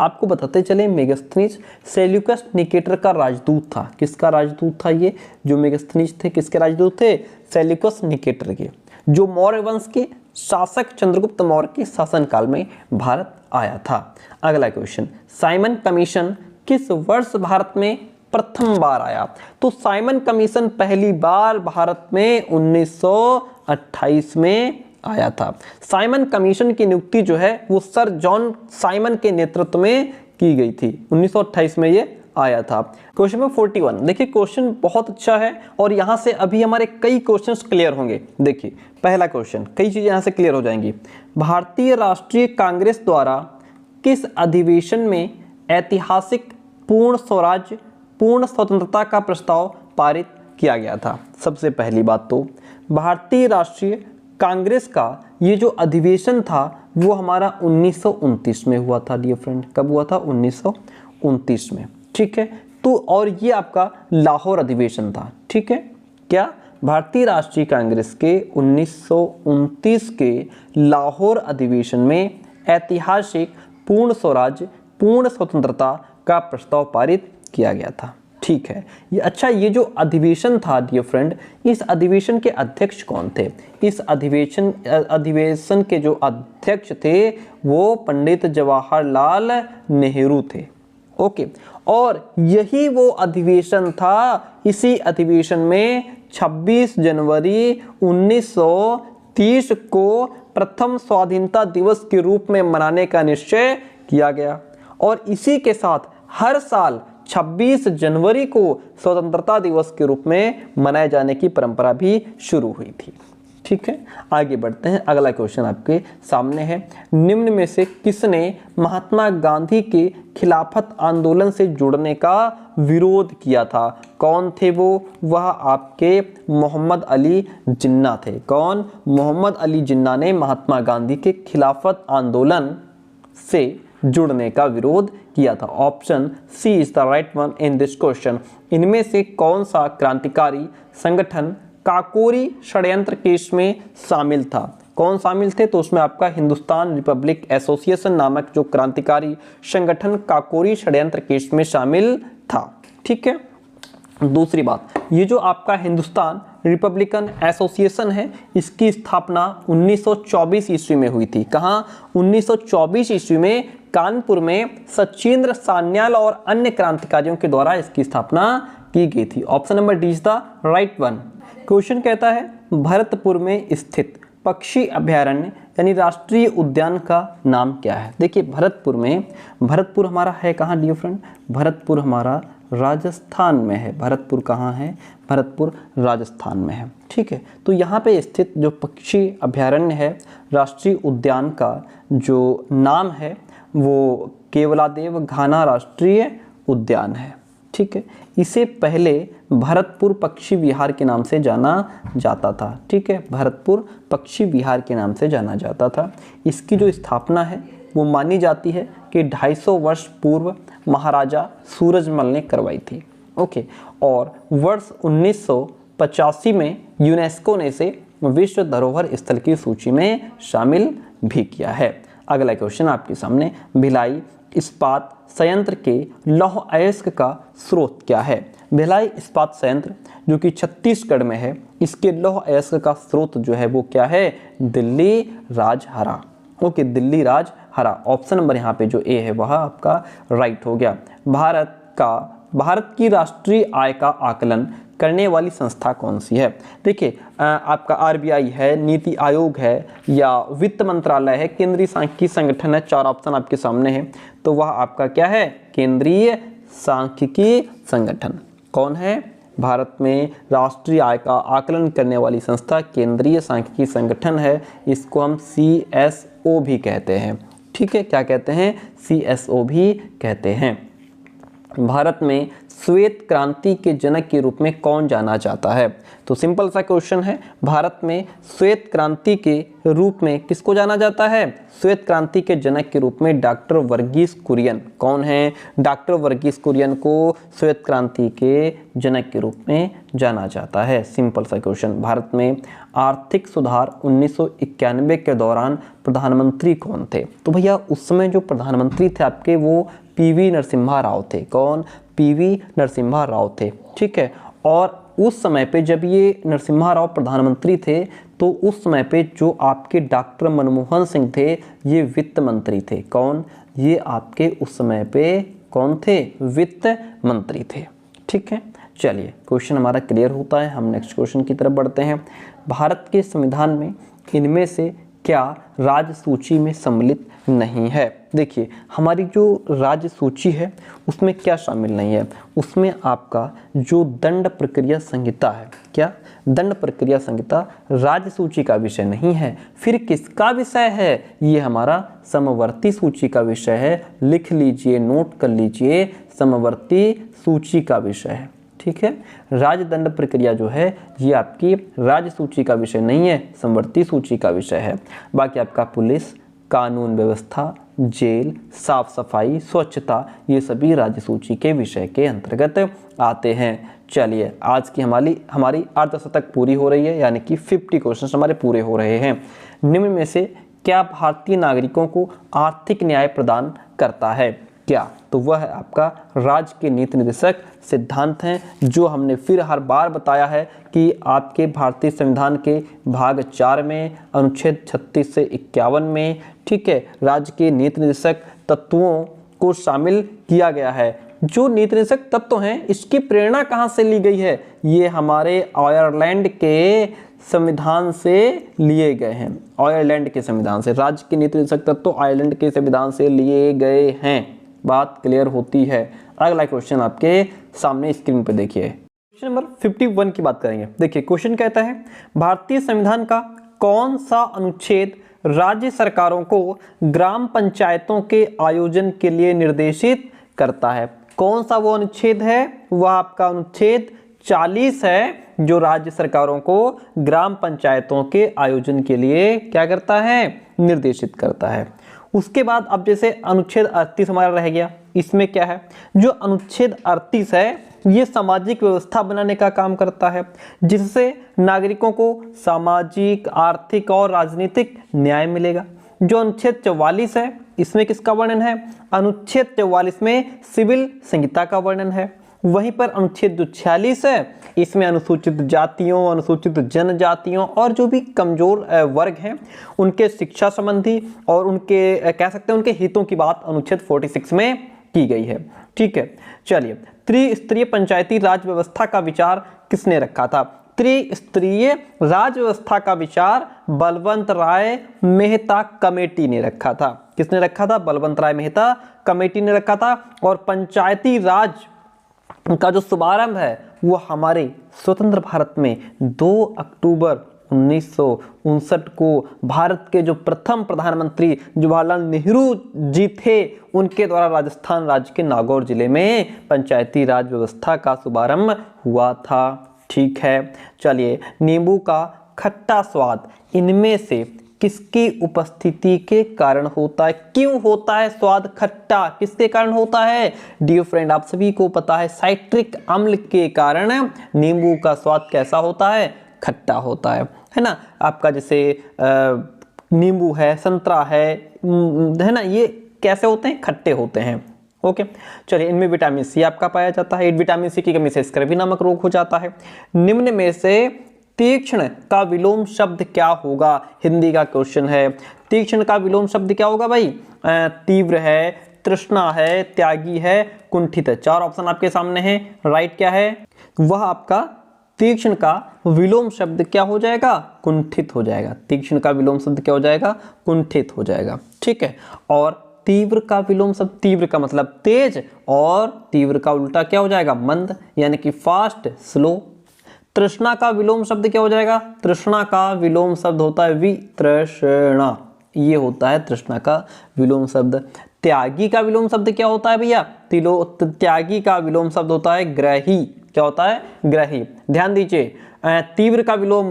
आपको बताते चले मेगास्थनीज सेल्यूकस निकेटर का राजदूत था। किसका राजदूत था ये? जो मेगास्थनीज थे किसके राजदूत थे? सेल्यूकस निकेटर के, जो मौर्य वंश के शासक चंद्रगुप्त मौर्य के शासनकाल में भारत आया था। अगला क्वेश्चन, साइमन कमीशन किस वर्ष भारत में प्रथम बार आया? तो साइमन कमीशन पहली बार भारत में 1928 में आया था। साइमन कमीशन की नियुक्ति जो है वो सर जॉन साइमन के नेतृत्व में की गई थी। 1928 में ये आया था। क्वेश्चन नंबर 41, देखिए क्वेश्चन बहुत अच्छा है और यहाँ से अभी हमारे कई क्वेश्चंस क्लियर होंगे। देखिए पहला क्वेश्चन, कई चीजें यहाँ से क्लियर हो जाएंगी। भारतीय राष्ट्रीय कांग्रेस द्वारा किस अधिवेशन में ऐतिहासिक पूर्ण स्वराज्य पूर्ण स्वतंत्रता का प्रस्ताव पारित किया गया था? सबसे पहली बात तो भारतीय राष्ट्रीय कांग्रेस का ये जो अधिवेशन था वो हमारा 1929 में हुआ था डियर फ्रेंड। कब हुआ था? 1929 में। ठीक है, तो और ये आपका लाहौर अधिवेशन था। ठीक है, क्या? भारतीय राष्ट्रीय कांग्रेस के 1929 के लाहौर अधिवेशन में ऐतिहासिक पूर्ण स्वराज्य पूर्ण स्वतंत्रता का प्रस्ताव पारित किया गया था। ठीक है, ये अच्छा, ये जो अधिवेशन था डियर फ्रेंड, इस अधिवेशन के अध्यक्ष कौन थे? इस अधिवेशन के जो अध्यक्ष थे वो पंडित जवाहरलाल नेहरू थे। ओके, और यही वो अधिवेशन था, इसी अधिवेशन में 26 जनवरी 1930 को प्रथम स्वाधीनता दिवस के रूप में मनाने का निश्चय किया गया, और इसी के साथ हर साल 26 जनवरी को स्वतंत्रता दिवस के रूप में मनाए जाने की परंपरा भी शुरू हुई थी। ठीक है, आगे बढ़ते हैं। अगला क्वेश्चन आपके सामने है, निम्न में से किसने महात्मा गांधी के खिलाफत आंदोलन से जुड़ने का विरोध किया था? कौन थे वो? वह आपके मोहम्मद अली जिन्ना थे। कौन? मोहम्मद अली जिन्ना ने महात्मा गांधी के खिलाफत आंदोलन से जुड़ने का विरोध किया था। Option C is the right one in this question. इनमें से कौन सा क्रांतिकारी संगठन काकोरी षड्यंत्र केस में शामिल था? कौन शामिल थे? तो उसमें आपका हिंदुस्तान रिपब्लिक एसोसिएशन नामक जो क्रांतिकारी संगठन काकोरी षड्यंत्र केस में शामिल था। ठीक है, दूसरी बात, ये जो आपका हिंदुस्तान रिपब्लिकन एसोसिएशन है इसकी स्थापना 1924 ईस्वी में हुई थी। कहाँ? 1924 ईस्वी में कानपुर में सचिंद्र सान्याल और अन्य क्रांतिकारियों के द्वारा इसकी स्थापना की गई थी। Option number D is the right one. Question कहता है भरतपुर में स्थित पक्षी अभयारण्य यानी राष्ट्रीय उद्यान का नाम क्या है? देखिए भरतपुर हमारा है कहाँ डियर फ्रेंड? भरतपुर हमारा राजस्थान में है। भरतपुर कहाँ है? भरतपुर राजस्थान में है। ठीक है, तो यहाँ पे स्थित जो पक्षी अभयारण्य है, राष्ट्रीय उद्यान का जो नाम है वो केवलादेव घाना राष्ट्रीय उद्यान है। ठीक है, इसे पहले भरतपुर पक्षी विहार के नाम से जाना जाता था। ठीक है, भरतपुर पक्षी विहार के नाम से जाना जाता था। इसकी जो स्थापना है वो मानी जाती है कि 250 वर्ष पूर्व महाराजा सूरजमल ने करवाई थी। ओके, और वर्ष 1985 में यूनेस्को ने इसे विश्व धरोहर स्थल की सूची में शामिल भी किया है। अगला क्वेश्चन आपके सामने, भिलाई इस्पात संयंत्र के लौह अयस्क का स्रोत क्या है? भिलाई इस्पात संयंत्र जो कि छत्तीसगढ़ में है, इसके लौह अयस्क का स्रोत जो है वो क्या है? Delhi Rajhara. Okay, Delhi Rajhara. Option number यहाँ पे जो ए है वह आपका राइट हो गया। भारत की राष्ट्रीय आय का आकलन करने वाली संस्था कौन सी है? देखिए, आपका आरबीआई है, नीति आयोग है, या वित्त मंत्रालय है, केंद्रीय सांख्यिकी संगठन है। 4 ऑप्शन आपके सामने है, तो वह आपका क्या है? केंद्रीय सांख्यिकी संगठन। कौन है? भारत में राष्ट्रीय आय का आकलन करने वाली संस्था केंद्रीय सांख्यिकी संगठन है। इसको हम CSO भी कहते हैं। ठीक है, क्या कहते हैं? CSO भी कहते हैं। भारत में श्वेत क्रांति के जनक के रूप में कौन जाना जाता है? तो सिंपल सा क्वेश्चन है, भारत में श्वेत क्रांति के रूप में किसको जाना जाता है? श्वेत क्रांति के जनक के रूप में डॉक्टर वर्गीस कुरियन। कौन है? डॉक्टर वर्गीस कुरियन को श्वेत क्रांति के जनक के रूप में जाना जाता है। सिंपल सा क्वेश्चन। भारत में आर्थिक सुधार 1991 के दौरान प्रधानमंत्री कौन थे? तो भैया उस समय जो प्रधानमंत्री थे आपके वो PV नरसिम्हा राव थे। कौन? PV नरसिम्हा राव थे। ठीक है, और उस समय पे जब ये नरसिम्हा राव प्रधानमंत्री थे तो उस समय पे जो आपके डॉक्टर मनमोहन सिंह थे ये वित्त मंत्री थे। कौन? ये आपके उस समय पे कौन थे? वित्त मंत्री थे। ठीक है, चलिए क्वेश्चन हमारा क्लियर होता है, हम नेक्स्ट क्वेश्चन की तरफ बढ़ते हैं। भारत के संविधान में इनमें से क्या राज्य सूची में सम्मिलित नहीं है? देखिए, हमारी जो राज्य सूची है उसमें क्या शामिल नहीं है? उसमें आपका जो दंड प्रक्रिया संहिता है, क्या दंड प्रक्रिया संहिता राज्य सूची का विषय नहीं है। फिर किसका विषय है? ये हमारा समवर्ती सूची का विषय है। लिख लीजिए, नोट कर लीजिए, समवर्ती सूची का विषय है। ठीक है, राज्य दंड प्रक्रिया जो है ये आपकी राज्य सूची का विषय नहीं है, समवर्ती सूची का विषय है। बाकी आपका पुलिस, कानून व्यवस्था, जेल, साफ सफाई, स्वच्छता, ये सभी राज्य सूची के विषय के अंतर्गत आते हैं। चलिए, आज की हमारी अर्धशतक पूरी हो रही है, यानी कि 50 क्वेश्चन हमारे पूरे हो रहे हैं। निम्न में से क्या भारतीय नागरिकों को आर्थिक न्याय प्रदान करता है? क्या? तो वह है आपका राज्य के नीति निर्देशक सिद्धांत हैं, जो हमने फिर हर बार बताया है कि आपके भारतीय संविधान के भाग 4 में अनुच्छेद 36 से 51 में, ठीक है, राज्य के नीति निर्देशक तत्वों को शामिल किया गया है। जो नीति निर्देशक तत्व हैं इसकी प्रेरणा कहाँ से ली गई है? ये हमारे आयरलैंड के संविधान से लिए गए हैं। आयरलैंड के संविधान से राज्य के नीति निर्देशक तत्व आयरलैंड के संविधान से लिए गए हैं। बात क्लियर होती है। अगला क्वेश्चन आपके सामने स्क्रीन पर देखिए, क्वेश्चन नंबर 51 की बात करेंगे। देखिए क्वेश्चन कहता है, भारतीय संविधान का कौन सा अनुच्छेद राज्य सरकारों को ग्राम पंचायतों के आयोजन के लिए निर्देशित करता है? कौन सा वो अनुच्छेद है? वह आपका अनुच्छेद 40 है, जो राज्य सरकारों को ग्राम पंचायतों के आयोजन के लिए क्या करता है? निर्देशित करता है। उसके बाद अब जैसे अनुच्छेद 38 हमारा रह गया, इसमें क्या है? जो अनुच्छेद 38 है ये सामाजिक व्यवस्था बनाने का काम करता है, जिससे नागरिकों को सामाजिक, आर्थिक और राजनीतिक न्याय मिलेगा। जो अनुच्छेद 44 है इसमें किसका वर्णन है? अनुच्छेद 44 में सिविल संहिता का वर्णन है। वहीं पर अनुच्छेद जो 46 है इसमें अनुसूचित जातियों, अनुसूचित जनजातियों और जो भी कमजोर वर्ग हैं उनके शिक्षा संबंधी और उनके कह सकते हैं उनके हितों की बात अनुच्छेद 46 में की गई है। ठीक है, चलिए, त्रिस्तरीय पंचायती राज व्यवस्था का विचार किसने रखा था? त्रिस्तरीय राज व्यवस्था का विचार बलवंत राय मेहता कमेटी ने रखा था। किसने रखा था? बलवंत राय मेहता कमेटी ने रखा था। और पंचायती राज का जो शुभारंभ है वो हमारे स्वतंत्र भारत में 2 अक्टूबर 1959 को भारत के जो प्रथम प्रधानमंत्री जवाहरलाल नेहरू जी थे उनके द्वारा राजस्थान राज्य के नागौर जिले में पंचायती राज व्यवस्था का शुभारंभ हुआ था। ठीक है, चलिए, नींबू का खट्टा स्वाद इनमें से किसकी उपस्थिति के कारण होता है? क्यों होता है स्वाद खट्टा? किसके कारण होता है? डियर फ्रेंड, आप सभी को पता है साइट्रिक अम्ल के कारण नींबू का स्वाद कैसा होता है? खट्टा होता है ना। आपका जैसे नींबू है, संतरा है ना, ये कैसे होते हैं? खट्टे होते हैं। ओके, चलिए, इनमें विटामिन सी आपका पाया जाता है। विटामिन सी की कमी से स्कर्वी नामक रोग हो जाता है। निम्न में से तीक्ष्ण का विलोम शब्द क्या होगा? हिंदी का क्वेश्चन है। तीक्ष्ण का विलोम शब्द क्या होगा भाई? तीव्र है, तृष्णा है, त्यागी है, कुंठित है। 4 ऑप्शन आपके सामने हैं। राइट क्या है? वह आपका तीक्ष्ण का विलोम शब्द क्या हो जाएगा? कुंठित हो जाएगा। तीक्ष्ण का विलोम शब्द क्या हो जाएगा? कुंठित हो जाएगा। ठीक है। और तीव्र का विलोम शब्द, तीव्र का मतलब तेज, और तीव्र का उल्टा क्या हो जाएगा? मंद, यानी कि फास्ट, स्लो। तृष्णा का विलोम शब्द क्या हो जाएगा? तृष्णा का विलोम शब्द होता है वितृष्णा, ये होता है तृष्णा का विलोम शब्द। त्यागी का विलोम शब्द क्या होता है भैया? त्यागी का विलोम शब्द होता है ग्रही। क्या होता है? ग्रही। ध्यान दीजिए, तीव्र का विलोम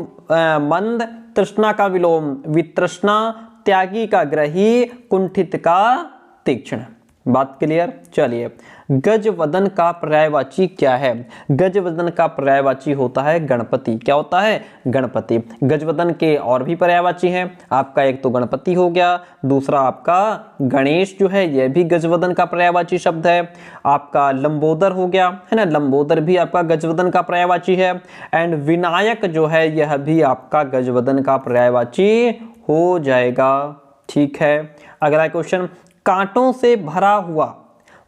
मंद, तृष्णा का विलोम वितृष्णा, त्यागी का ग्रही, कुंठित का तीक्ष्ण। बात क्लियर? चलिए, गजवदन का पर्यायवाची क्या है? गजवदन का पर्यायवाची होता है गणपति। क्या होता है? गणपति। गजवदन के और भी पर्यायवाची हैं। आपका एक तो गणपति हो गया, दूसरा आपका गणेश जो है यह भी गजवदन का पर्यायवाची शब्द है। आपका लंबोदर हो गया, है ना, लंबोदर भी आपका गजवदन का पर्यायवाची है। एंड विनायक जो है यह भी आपका गजवदन का पर्यायवाची हो जाएगा। ठीक है। अगला क्वेश्चन, कांटों से भरा हुआ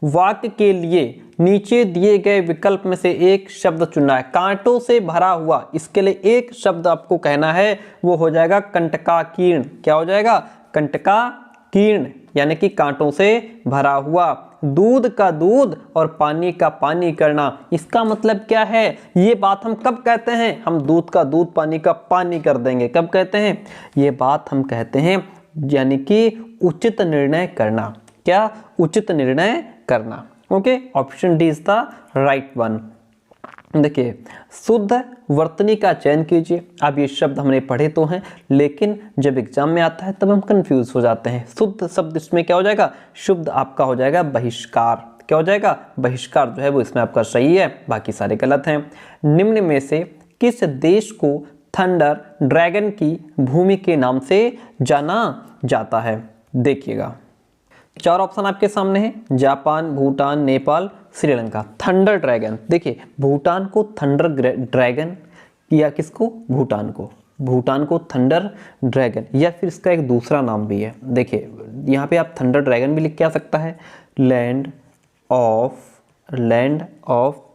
वाक्य के लिए नीचे दिए गए विकल्प में से एक शब्द चुनना है। कांटों से भरा हुआ, इसके लिए एक शब्द आपको कहना है, वो हो जाएगा कंटकाकीर्ण। क्या हो जाएगा? कंटकाकीर्ण, यानी कि कांटों से भरा हुआ। दूध का दूध और पानी का पानी करना, इसका मतलब क्या है? ये बात हम कब कहते हैं? हम दूध का दूध, पानी का पानी कर देंगे। कब कहते हैं? ये बात हम कहते हैं यानी कि उचित निर्णय करना। क्या? उचित निर्णय करना। Okay, option D is the right one. देखिए, शुद्ध वर्तनी का चयन कीजिए। अब ये शब्द हमने पढ़े तो हैं, लेकिन जब एग्जाम में आता है तब हम कंफ्यूज हो जाते हैं। शुद्ध शब्द इसमें क्या हो जाएगा? शुद्ध आपका हो जाएगा बहिष्कार। क्या हो जाएगा? बहिष्कार जो है वो इसमें आपका सही है, बाकी सारे गलत हैं। निम्न में से किस देश को थंडर ड्रैगन की भूमि के नाम से जाना जाता है? देखिएगा, 4 ऑप्शन आपके सामने हैं। Japan, Bhutan, Nepal, Sri Lanka. Thunder dragon, देखिए, भूटान को थंडर ड्रैगन, या किसको? भूटान को। भूटान को थंडर ड्रैगन, या फिर इसका एक दूसरा नाम भी है। देखिए, यहाँ पे आप थंडर ड्रैगन भी लिख के आ सकता है, लैंड ऑफ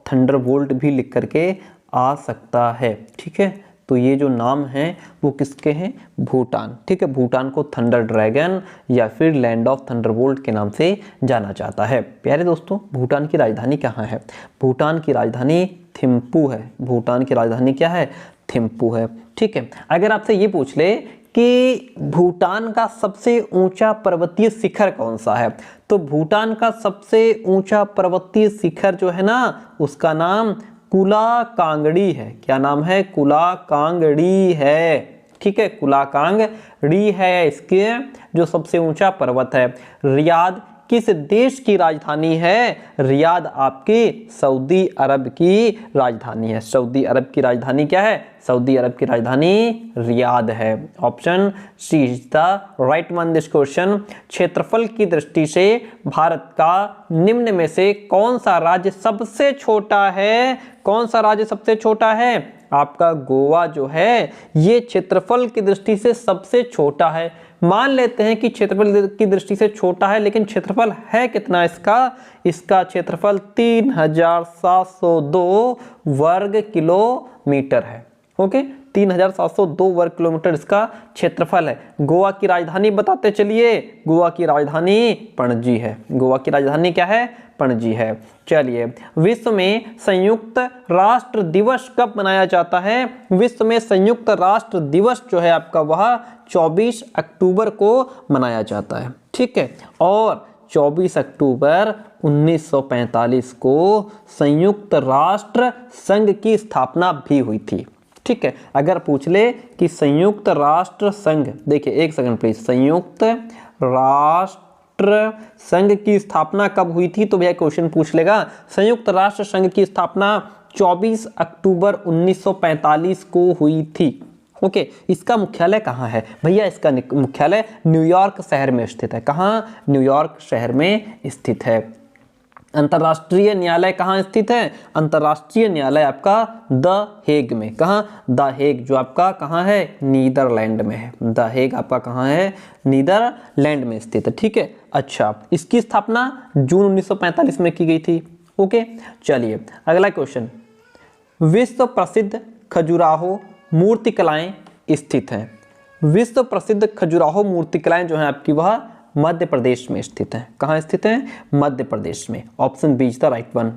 थंडरबोल्ट भी लिख करके आ सकता है। ठीक है, तो ये जो नाम हैं वो किसके हैं? भूटान। ठीक है, भूटान को थंडर ड्रैगन या फिर लैंड ऑफ थंडरबोल्ट के नाम से जाना जाता है। प्यारे दोस्तों, भूटान की राजधानी कहाँ है? भूटान की राजधानी थिम्पू है। भूटान की राजधानी क्या है? थिम्पू है। ठीक है, अगर आपसे ये पूछ ले कि भूटान का सबसे ऊंचा पर्वतीय शिखर कौन सा है, तो भूटान का सबसे ऊंचा पर्वतीय शिखर जो है ना, उसका नाम कुला कांगड़ी है। क्या नाम है? कुला कांगड़ी है। ठीक है, कुला कांगड़ी है इसके जो सबसे ऊंचा पर्वत है। रियाद किस देश की राजधानी है? रियाद आपकी सऊदी अरब की राजधानी है। सऊदी अरब की राजधानी क्या है? सऊदी अरब की राजधानी रियाद है। Option C is the right one this question. क्षेत्रफल की दृष्टि से भारत का निम्न में से कौन सा राज्य सबसे छोटा है? कौन सा राज्य सबसे छोटा है? आपका गोवा जो है ये क्षेत्रफल की दृष्टि से सबसे छोटा है। मान लेते हैं कि क्षेत्रफल की दृष्टि से छोटा है, लेकिन क्षेत्रफल है कितना इसका? इसका क्षेत्रफल 3702 वर्ग किलोमीटर है। ओके, 3702 वर्ग किलोमीटर इसका क्षेत्रफल है। गोवा की राजधानी बताते चलिए, गोवा की राजधानी पणजी है। गोवा की राजधानी क्या है? पणजी है। चलिए, विश्व में संयुक्त राष्ट्र दिवस कब मनाया जाता है? विश्व में संयुक्त राष्ट्र दिवस जो है आपका वह 24 अक्टूबर को मनाया जाता है। ठीक है, और 24 अक्टूबर 1945 को संयुक्त राष्ट्र संघ की स्थापना भी हुई थी। ठीक है, अगर पूछ ले कि संयुक्त राष्ट्र संघ, देखिए एक सेकंड प्लीज, संयुक्त राष्ट्र संघ की स्थापना कब हुई थी? तो भैया क्वेश्चन पूछ लेगा, संयुक्त राष्ट्र संघ की स्थापना 24 अक्टूबर 1945 को हुई थी। ओके, इसका मुख्यालय कहाँ है? भैया इसका मुख्यालय न्यूयॉर्क शहर में स्थित है। कहाँ? न्यूयॉर्क शहर में स्थित है। अंतर्राष्ट्रीय न्यायालय कहाँ स्थित है? अंतर्राष्ट्रीय न्यायालय आपका द हेग में। कहाँ? द हेग, जो आपका कहाँ है? नीदरलैंड में है। द हेग आपका कहाँ है? नीदरलैंड में स्थित है। ठीक है, अच्छा, इसकी स्थापना जून 1945 में की गई थी। ओके, चलिए अगला क्वेश्चन, विश्व प्रसिद्ध खजुराहो मूर्तिकलाएं स्थित हैं। विश्व प्रसिद्ध खजुराहो मूर्तिकलाएं जो हैं आपकी वह मध्य प्रदेश में स्थित हैं। कहाँ स्थित हैं? मध्य प्रदेश में। Option B is the right one.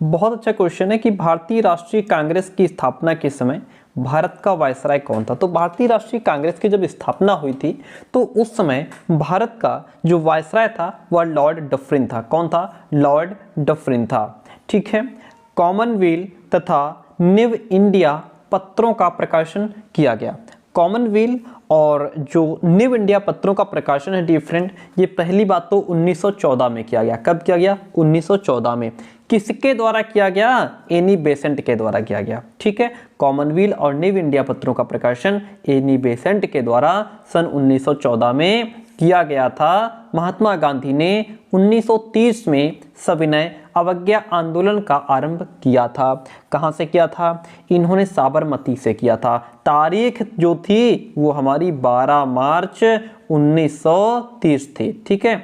बहुत अच्छा क्वेश्चन है कि भारतीय राष्ट्रीय कांग्रेस की स्थापना के समय भारत का वायसराय कौन था? तो भारतीय राष्ट्रीय कांग्रेस की जब स्थापना हुई थी तो उस समय भारत का जो वायसराय था वह लॉर्ड डफरिन था। कौन था? लॉर्ड डफरिन था। ठीक है, कॉमनवेल्थ तथा न्यू इंडिया पत्रों का प्रकाशन किया गया। कॉमनवेल्थ और जो न्यू इंडिया पत्रों का प्रकाशन है डिफरेंट, ये पहली बात तो 1914 में किया गया। कब किया गया? 1914 में। किसके द्वारा किया गया? एनी बेसेंट के द्वारा किया गया। ठीक है, कॉमनवेल्थ और न्यू इंडिया पत्रों का प्रकाशन एनी बेसेंट के द्वारा सन 1914 में किया गया था। महात्मा गांधी ने 1930 में सविनय अवज्ञा आंदोलन का आरंभ किया था। कहाँ से किया था? इन्होंने साबरमती से किया था। तारीख जो थी वो हमारी 12 मार्च 1930 थी। ठीक है,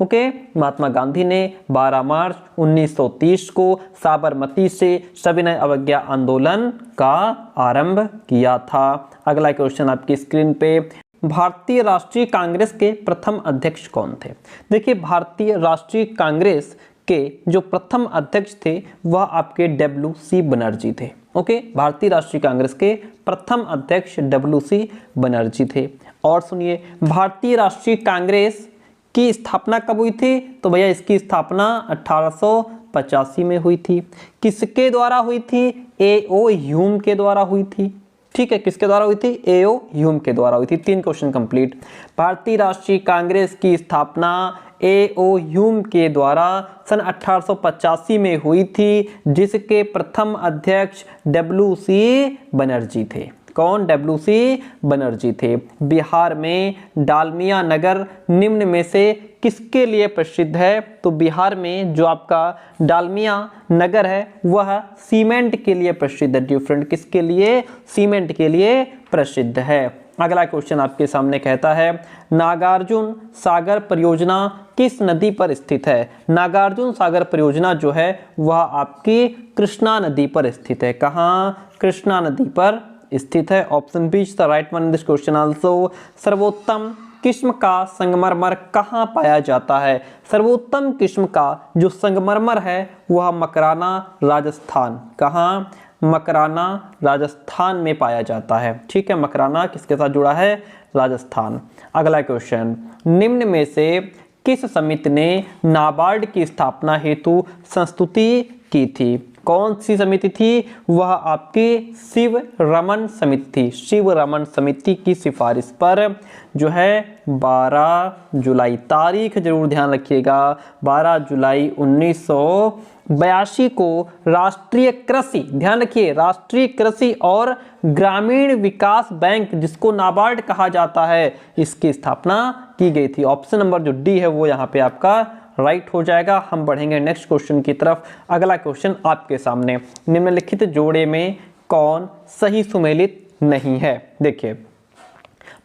ओके, महात्मा गांधी ने 12 मार्च 1930 को साबरमती से सविनय अवज्ञा आंदोलन का आरंभ किया था। अगला क्वेश्चन आपकी स्क्रीन पे, भारतीय राष्ट्रीय कांग्रेस के प्रथम अध्यक्ष कौन थे? देखिए, भारतीय राष्ट्रीय कांग्रेस के जो प्रथम अध्यक्ष थे वह आपके WC बनर्जी थे। ओके, भारतीय राष्ट्रीय कांग्रेस के प्रथम अध्यक्ष WC बनर्जी थे। और सुनिए, भारतीय राष्ट्रीय कांग्रेस की स्थापना कब हुई थी? तो भैया इसकी स्थापना 1885 में हुई थी। किसके द्वारा हुई थी? A.O. ह्यूम के द्वारा हुई थी। ठीक है, किसके द्वारा हुई थी? A.O. ह्यूम के द्वारा हुई थी। 3 क्वेश्चन कंप्लीट। भारतीय राष्ट्रीय कांग्रेस की स्थापना A.O. ह्यूम के द्वारा सन 1885 में हुई थी, जिसके प्रथम अध्यक्ष WC बनर्जी थे। कौन? WC बनर्जी थे। बिहार में डालमिया नगर निम्न में से किसके लिए प्रसिद्ध है? तो बिहार में जो आपका डालमिया नगर है वह सीमेंट के लिए प्रसिद्ध है। डिफरेंट किसके लिए? सीमेंट के लिए प्रसिद्ध है। अगला क्वेश्चन आपके सामने कहता है, नागार्जुन सागर परियोजना किस नदी पर स्थित है? नागार्जुन सागर परियोजना जो है वह आपकी कृष्णा नदी पर स्थित है। कहाँ? कृष्णा नदी पर स्थित है। Option B is the right one in this question also. सर्वोत्तम किस्म का संगमरमर कहाँ पाया जाता है? सर्वोत्तम किस्म का जो संगमरमर है वह मकराना राजस्थान। कहाँ? मकराना राजस्थान में पाया जाता है। ठीक है, मकराना किसके साथ जुड़ा है? राजस्थान। अगला क्वेश्चन, निम्न में से किस समिति ने नाबार्ड की स्थापना हेतु संस्तुति की थी? कौन सी समिति थी? वह आपकी शिव रमन समिति थी। शिव रमन समिति की सिफारिश पर जो है 12 जुलाई, तारीख जरूर ध्यान रखिएगा, 12 जुलाई 1982 को राष्ट्रीय कृषि, ध्यान रखिए, राष्ट्रीय कृषि और ग्रामीण विकास बैंक जिसको नाबार्ड कहा जाता है, इसकी स्थापना की गई थी। ऑप्शन नंबर जो डी है वो यहाँ पे आपका राइट हो जाएगा। हम बढ़ेंगे नेक्स्ट क्वेश्चन की तरफ। अगला क्वेश्चन आपके सामने, निम्नलिखित जोड़े में कौन सही सुमेलित नहीं है? देखिए,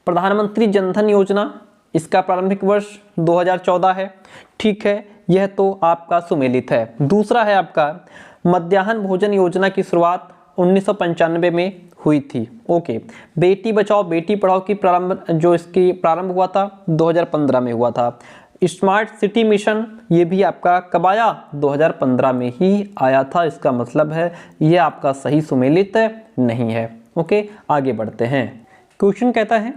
प्रधानमंत्री जनधन योजना, इसका प्रारंभिक वर्ष 2014 है। ठीक है, यह तो आपका सुमेलित है। दूसरा है आपका मध्याह्न भोजन योजना की शुरुआत 1995 में हुई थी। ओके, बेटी बचाओ बेटी पढ़ाओ की प्रारंभ हुआ था 2015 में हुआ था। स्मार्ट सिटी मिशन ये भी आपका कब आया? 2015 में ही आया था। इसका मतलब है ये आपका सही सुमेलित नहीं है। ओके, आगे बढ़ते हैं। क्वेश्चन कहता है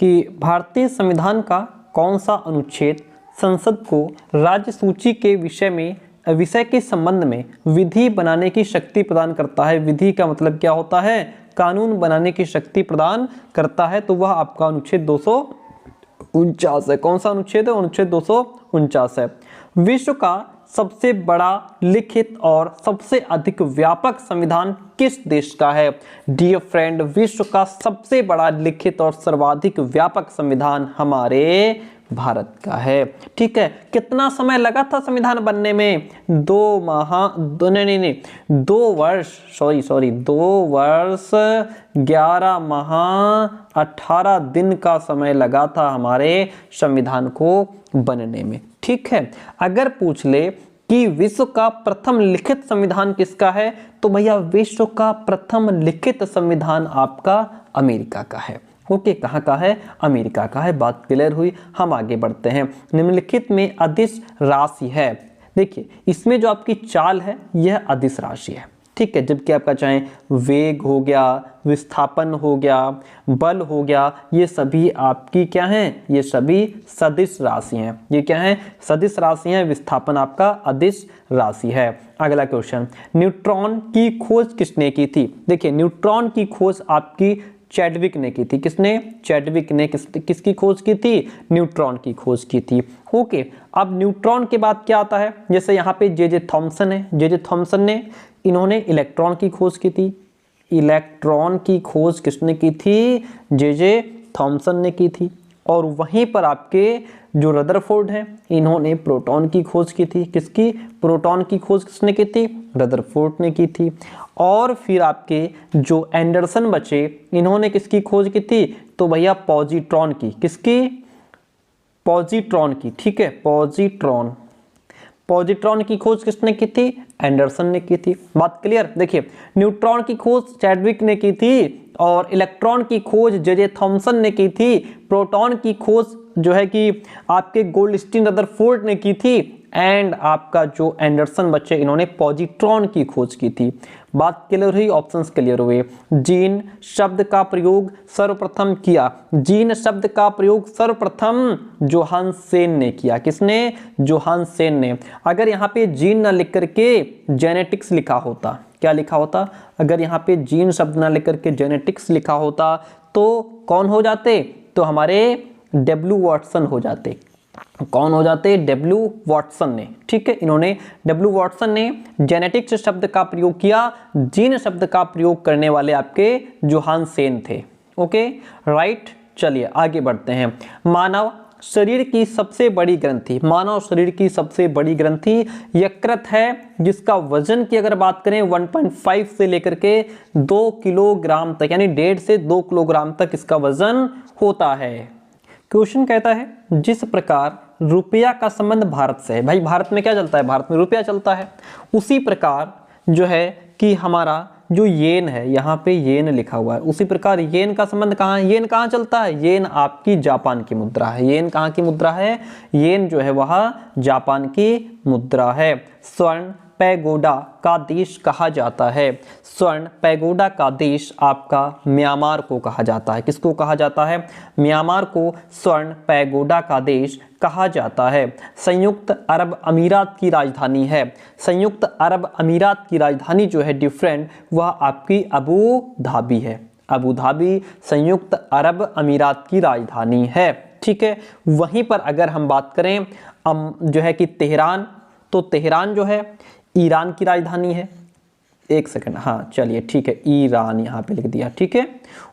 कि भारतीय संविधान का कौन सा अनुच्छेद संसद को राज्य सूची के विषय के संबंध में विधि बनाने की शक्ति प्रदान करता है? विधि का मतलब क्या होता है? कानून बनाने की शक्ति प्रदान करता है। तो वह आपका अनुच्छेद 249 है। कौन सा अनुच्छेद है? अनुच्छेद 249 है। विश्व का सबसे बड़ा लिखित और सबसे अधिक व्यापक संविधान किस देश का है? डियर फ्रेंड, विश्व का सबसे बड़ा लिखित और सर्वाधिक व्यापक संविधान हमारे भारत का है। ठीक है, कितना समय लगा था संविधान बनने में? 2 वर्ष 11 माह 18 दिन का समय लगा था हमारे संविधान को बनने में। ठीक है, अगर पूछ ले कि विश्व का प्रथम लिखित संविधान किसका है, तो भैया विश्व का प्रथम लिखित संविधान आपका अमेरिका का है। ओके, कहाँ का है? अमेरिका का है। बात क्लियर हुई। हम आगे बढ़ते हैं। निम्नलिखित में अदिश राशि है। देखिए, इसमें जो आपकी चाल है यह अदिश राशि है। ठीक है, जबकि आपका चाहे वेग हो गया, विस्थापन हो गया, बल हो गया, ये सभी आपकी क्या हैं? ये सभी सदिश राशि हैं। ये क्या है? सदिश राशि हैं। विस्थापन आपका अदिश राशि है। अगला क्वेश्चन, न्यूट्रॉन की खोज किसने की थी? देखिए, न्यूट्रॉन की खोज आपकी चैडविक ने की थी। किसने? चैडविक ने किसकी खोज की थी? न्यूट्रॉन की खोज की थी। ओके, अब न्यूट्रॉन के बाद क्या आता है? जैसे यहाँ पे जे थॉमसन है। जे थॉमसन ने इन्होंने इलेक्ट्रॉन की खोज की थी। इलेक्ट्रॉन की खोज किसने की थी? जे थॉमसन ने की थी। और वहीं पर आपके जो रदरफोर्ड हैं, इन्होंने प्रोटॉन की खोज की थी। किसकी? प्रोटॉन की खोज किसने की थी? रदरफोर्ड ने की थी। और फिर आपके जो एंडरसन बचे, इन्होंने किसकी खोज की थी? तो भैया पॉजिट्रॉन की। किसकी? पॉजिट्रॉन की। ठीक है, पॉजिट्रॉन की खोज किसने की थी? एंडरसन ने की थी। बात क्लियर? देखिए, न्यूट्रॉन की खोज चैडविक ने की थी और इलेक्ट्रॉन की खोज जे थॉमसन ने की थी। प्रोटॉन की खोज जो है कि आपके गोल्डस्टीन रदरफोर्ड ने की थी। एंड आपका जो एंडरसन बच्चे, इन्होंने पॉजिट्रॉन की खोज की थी। बात क्लियर हुई? ऑप्शंस क्लियर हुए। जीन शब्द का प्रयोग सर्वप्रथम किया। जीन शब्द का प्रयोग सर्वप्रथम जोहान्स सेन ने किया। किसने? जोहान्स सेन ने। अगर यहाँ पे जीन न लिख करके जेनेटिक्स लिखा होता, क्या लिखा होता? अगर यहाँ पे जीन शब्द न लिख करके जेनेटिक्स लिखा होता तो कौन हो जाते? तो हमारे डब्ल्यू वॉटसन हो जाते। कौन हो जाते? डब्ल्यू वॉटसन ने। ठीक है, इन्होंने डब्ल्यू वॉटसन ने जेनेटिक्स शब्द का प्रयोग किया। जीन शब्द का प्रयोग करने वाले आपके जोहान्स सेन थे। Okay, right. चलिए आगे बढ़ते हैं। मानव शरीर की सबसे बड़ी ग्रंथि, मानव शरीर की सबसे बड़ी ग्रंथि यकृत है, जिसका वजन की अगर बात करें 1.5 से लेकर के 2 किलोग्राम तक, यानी 1.5 से 2 किलोग्राम तक इसका वजन होता है। क्वेश्चन कहता है, जिस प्रकार रुपया का संबंध भारत से है, भाई भारत में क्या चलता है? भारत में रुपया चलता है। उसी प्रकार जो है कि हमारा जो येन है, यहाँ पे येन लिखा हुआ है, उसी प्रकार येन का संबंध कहाँ है? येन कहाँ चलता है? येन आपकी जापान की मुद्रा है। येन कहाँ की मुद्रा है? येन जो है वह जापान की मुद्रा है। स्वर्ण पैगोडा का देश कहा जाता है। स्वर्ण पैगोडा का देश आपका म्यांमार को कहा जाता है। किसको कहा जाता है? म्यांमार को स्वर्ण पैगोडा का देश कहा जाता है। संयुक्त अरब अमीरात की राजधानी है। संयुक्त अरब अमीरात की राजधानी जो है डिफरेंट, वह आपकी अबू धाबी है। अबू धाबी संयुक्त अरब अमीरात की राजधानी है। ठीक है, वहीं पर अगर हम बात करें जो है कि तेहरान, तो तेहरान जो है ईरान की राजधानी है। एक सेकंड, हाँ चलिए ठीक है, ईरान यहाँ पे लिख दिया। ठीक है,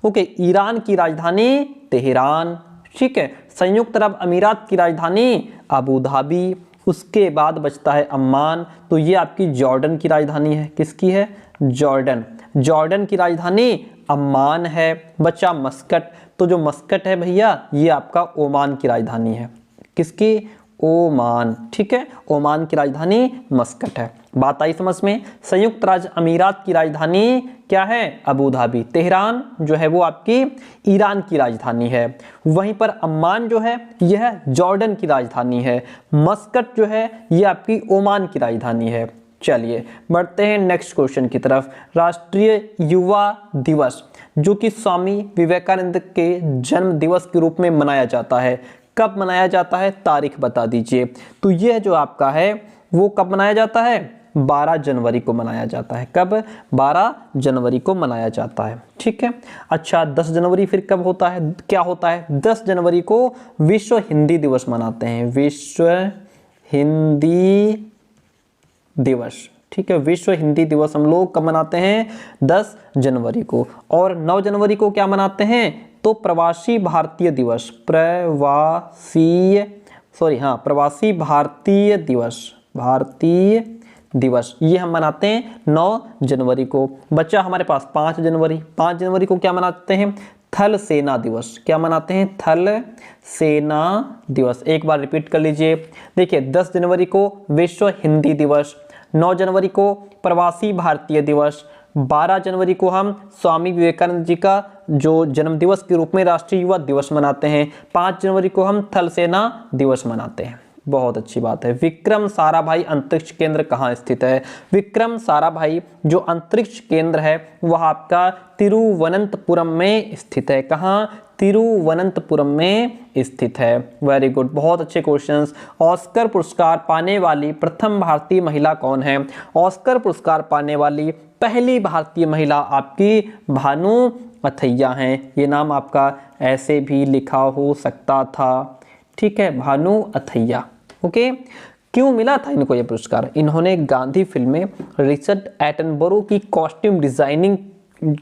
ओके, ईरान की राजधानी तेहरान। ठीक है, संयुक्त अरब अमीरात की राजधानी अबू धाबी। उसके बाद बचता है अम्मान, तो ये आपकी जॉर्डन की राजधानी है। किसकी है? जॉर्डन। जॉर्डन की राजधानी अम्मान है। बचा मस्कट, तो जो मस्कट है भैया ये आपका ओमान की राजधानी है। किसकी? ओमान। ठीक है, ओमान की राजधानी मस्कट है। बात आई समझ में। संयुक्त राज्य अमीरात की राजधानी क्या है? Abu Dhabi. तेहरान जो है वो आपकी ईरान की राजधानी है। वहीं पर अम्मान जो है यह जॉर्डन की राजधानी है। मस्कट जो है ये आपकी ओमान की राजधानी है। चलिए बढ़ते हैं नेक्स्ट क्वेश्चन की तरफ। राष्ट्रीय युवा दिवस जो कि स्वामी विवेकानंद के जन्म दिवस के रूप में मनाया जाता है, कब मनाया जाता है? तारीख बता दीजिए। तो यह जो आपका है वो कब मनाया जाता है? 12 जनवरी को मनाया जाता है। कब? 12 जनवरी को मनाया जाता है। ठीक है। अच्छा 10 जनवरी फिर कब होता है? क्या होता है? 10 जनवरी को विश्व हिंदी दिवस मनाते हैं। विश्व हिंदी दिवस। ठीक है, विश्व हिंदी दिवस हम लोग कब मनाते हैं? 10 जनवरी को। और 9 जनवरी को क्या मनाते हैं? तो प्रवासी भारतीय दिवस। प्रवासी भारतीय दिवस ये हम मनाते हैं 9 जनवरी को। बच्चा हमारे पास 5 जनवरी। 5 जनवरी को क्या मनाते हैं? थल सेना दिवस। क्या मनाते हैं? थल सेना दिवस। एक बार रिपीट कर लीजिए। देखिए 10 जनवरी को विश्व हिंदी दिवस, 9 जनवरी को प्रवासी भारतीय दिवस, 12 जनवरी को हम स्वामी विवेकानंद जी का जो जन्म दिवस के रूप में राष्ट्रीय युवा दिवस मनाते हैं, 5 जनवरी को हम थल सेना दिवस मनाते हैं। बहुत अच्छी बात है। विक्रम साराभाई अंतरिक्ष केंद्र कहाँ स्थित है? विक्रम साराभाई जो अंतरिक्ष केंद्र है वह आपका तिरुवनंतपुरम में स्थित है। कहाँ? तिरुवनंतपुरम में स्थित है। वेरी गुड, बहुत अच्छे क्वेश्चंस। ऑस्कर पुरस्कार पाने वाली प्रथम भारतीय महिला कौन है? ऑस्कर पुरस्कार पाने वाली पहली भारतीय महिला आपकी भानु अथैया हैं। ये नाम आपका ऐसे भी लिखा हो सकता था। ठीक है, भानु अथैया। ओके, क्यों मिला था इनको ये पुरस्कार? इन्होंने गांधी फिल्म में रिचर्ड एटनबरो की कॉस्ट्यूम डिजाइनिंग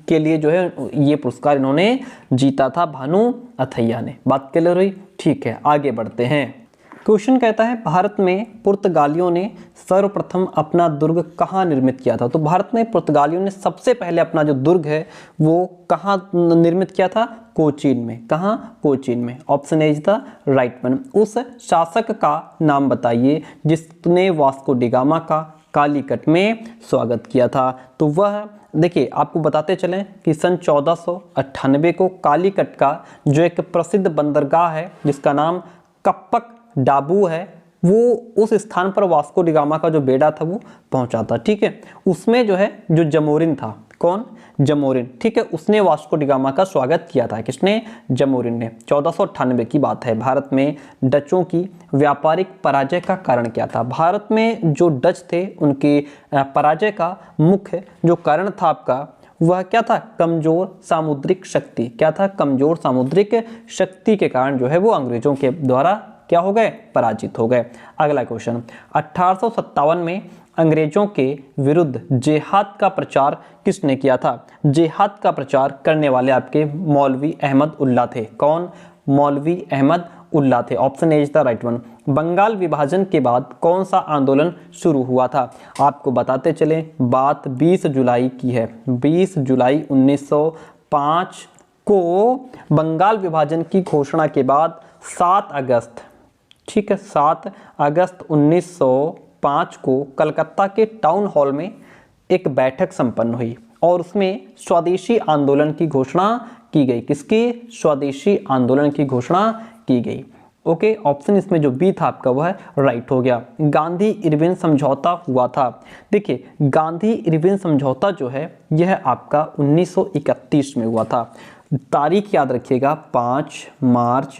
के लिए जो है ये पुरस्कार इन्होंने जीता था, भानु अथैया ने। बात क्लियर हुई? ठीक है, आगे बढ़ते हैं। क्वेश्चन कहता है भारत में पुर्तगालियों ने सर्वप्रथम अपना दुर्ग कहाँ निर्मित किया था? तो भारत में पुर्तगालियों ने सबसे पहले अपना जो दुर्ग है वो कहाँ निर्मित किया था? कोचीन में। कहाँ? कोचीन में। Option A is the right one. उस शासक का नाम बताइए जिसने वास्को डिगामा का कालीकट में स्वागत किया था। तो वह देखिए आपको बताते चलें कि सन 1498 को कालीकट का जो एक प्रसिद्ध बंदरगाह है जिसका नाम कप्पक डाबू है, वो उस स्थान पर वास्को डिगामा का जो बेड़ा था वो पहुंचा था। ठीक है, उसमें जो है जो जमोरिन था, कौन? जमोरिन। ठीक है, उसने वास्को डिगामा का स्वागत किया था। किसने? जमोरिन ने। 1498 की बात है। भारत में डचों की व्यापारिक पराजय का कारण क्या था? भारत में जो डच थे उनकी पराजय का मुख्य जो कारण था आपका वह क्या था? कमजोर सामुद्रिक शक्ति। क्या था? कमजोर सामुद्रिक शक्ति के कारण जो है वो अंग्रेजों के द्वारा क्या हो गए? पराजित हो गए। अगला क्वेश्चन, 1857 में अंग्रेजों के विरुद्ध जेहाद का प्रचार किसने किया था? जेहाद का प्रचार करने वाले आपके मौलवी अहमद उल्ला थे। कौन? मौलवी अहमद उल्ला थे। Option A is the right one. Bengal विभाजन के बाद कौन सा आंदोलन शुरू हुआ था? आपको बताते चले, बात 20 जुलाई की है। 20 जुलाई 1905 को बंगाल विभाजन की घोषणा के बाद 7 अगस्त, ठीक है, 7 अगस्त 1905 को कलकत्ता के टाउन हॉल में एक बैठक संपन्न हुई और उसमें स्वदेशी आंदोलन की घोषणा की गई। किसकी? स्वदेशी आंदोलन की घोषणा की गई। ओके, ऑप्शन इसमें जो बी था आपका वह राइट हो गया। गांधी इरविन समझौता हुआ था। देखिए गांधी इरविन समझौता जो है यह आपका 1931 में हुआ था। तारीख याद रखिएगा, 5 मार्च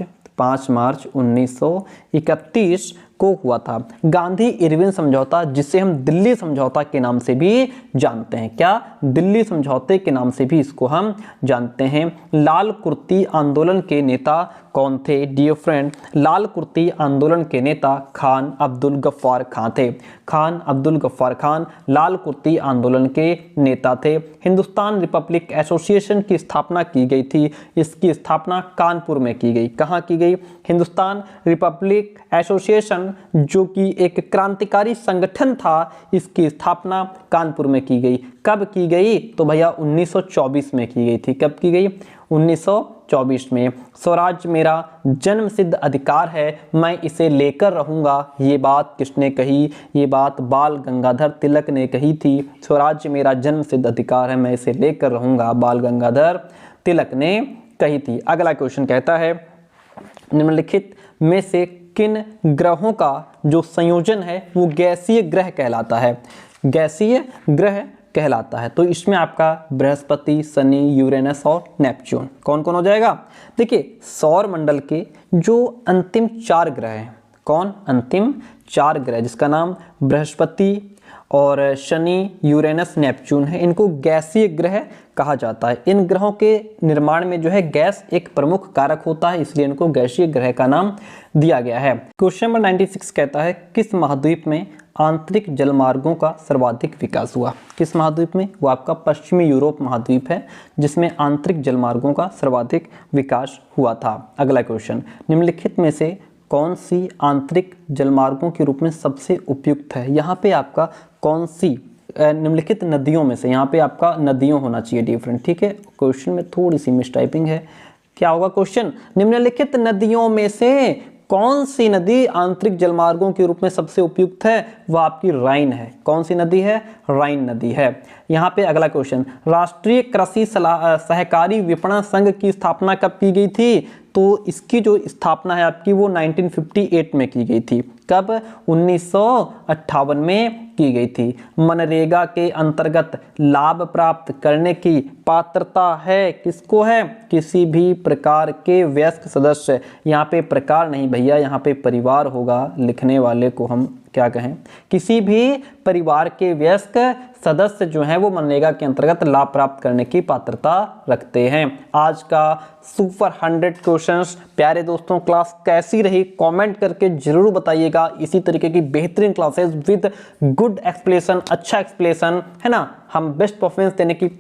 1931 को हुआ था गांधी इरविन समझौता, जिसे हम दिल्ली समझौता के नाम से भी जानते हैं। क्या? दिल्ली समझौते के नाम से भी इसको हम जानते हैं। लाल कुर्ती आंदोलन के नेता कौन थे? डियर फ्रेंड, लाल कुर्ती आंदोलन के नेता खान अब्दुल गफ्फार खान थे। खान अब्दुल गफ्फार खान लाल कुर्ती आंदोलन के नेता थे। हिंदुस्तान रिपब्लिक एसोसिएशन की स्थापना की गई थी। इसकी स्थापना कानपुर में की गई। कहाँ की गई? हिंदुस्तान रिपब्लिक एसोसिएशन जो कि एक क्रांतिकारी संगठन था, इसकी स्थापना कानपुर में की गई। कब की गई? तो भैया 1924 में की गई थी। कब की गई? 1924 में। स्वराज मेरा जन्मसिद्ध अधिकार है, मैं इसे लेकर रहूंगा, ये बात किसने कही? ये बात बाल गंगाधर तिलक ने कही थी। स्वराज मेरा जन्मसिद्ध अधिकार है, मैं इसे लेकर रहूंगा, बाल गंगाधर तिलक ने कही थी। अगला क्वेश्चन कहता है निम्नलिखित में से किन ग्रहों का जो संयोजन है वो गैसीय ग्रह कहलाता है? गैसीय ग्रह कहलाता है। तो इसमें आपका बृहस्पति, शनि, यूरेनस और नेपच्यून कौन कौन हो जाएगा? देखिए सौर मंडल के जो अंतिम 4 ग्रह हैं, कौन? अंतिम 4 ग्रह जिसका नाम बृहस्पति और शनि, यूरेनस, नेपच्यून है, इनको गैसीय ग्रह कहा जाता है। इन ग्रहों के निर्माण में जो है गैस एक प्रमुख कारक होता है, इसलिए इनको गैसीय ग्रह का नाम दिया गया है। क्वेश्चन नंबर 96 कहता है किस महाद्वीप में आंतरिक जलमार्गों का सर्वाधिक विकास हुआ? किस महाद्वीप में? वो आपका पश्चिमी यूरोप महाद्वीप है जिसमें आंतरिक जलमार्गों का सर्वाधिक विकास हुआ था। अगला क्वेश्चन निम्नलिखित में से कौन सी आंतरिक जलमार्गों के रूप में सबसे उपयुक्त है? यहाँ पे आपका कौन सी निम्नलिखित नदियों में से, यहाँ पे आपका नदियों होना चाहिए डिफरेंट, ठीक है। क्वेश्चन में थोड़ी सी मिसटाइपिंग है। क्या होगा क्वेश्चन? निम्नलिखित नदियों में से कौन सी नदी आंतरिक जलमार्गों के रूप में सबसे उपयुक्त है? वह आपकी राइन है। कौन सी नदी है? राइन नदी है। यहाँ पे अगला क्वेश्चन, राष्ट्रीय कृषि सहकारी विपणन संघ की स्थापना कब की गई थी? तो इसकी जो स्थापना है आपकी वो 1958 में की गई थी। कब? 1958 में की गई थी। मनरेगा के अंतर्गत लाभ प्राप्त करने की पात्रता है किसको है? किसी भी प्रकार के वयस्क सदस्य। यहाँ पे प्रकार नहीं भैया, यहाँ पे परिवार होगा, लिखने वाले को हम क्या कहें, किसी भी परिवार के वयस्क सदस्य जो हैं वो मनरेगा के अंतर्गत लाभ प्राप्त करने की पात्रता रखते हैं। आज का सुपर 100 क्वेश्चंस प्यारे दोस्तों क्लास कैसी रही कमेंट करके जरूर बताइएगा। इसी तरीके की बेहतरीन क्लासेस विद गुड एक्सप्लेनेशन, अच्छा एक्सप्लेनेशन है ना, हम बेस्ट परफॉर्मेंस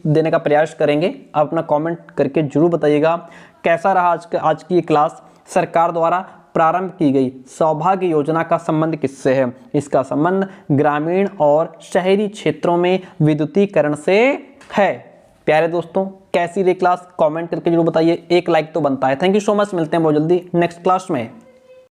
देने का प्रयास करेंगे। आप अपना कमेंट करके जरूर बताइएगा कैसा रहा आज की ये क्लास। सरकार द्वारा प्रारंभ की गई सौभाग्य योजना का संबंध किससे है? इसका संबंध ग्रामीण और शहरी क्षेत्रों में विद्युतीकरण से है। प्यारे दोस्तों कैसी रही क्लास कमेंट करके जरूर बताइए, एक लाइक तो बनता है। थैंक यू सो मच, मिलते हैं बहुत जल्दी नेक्स्ट क्लास में।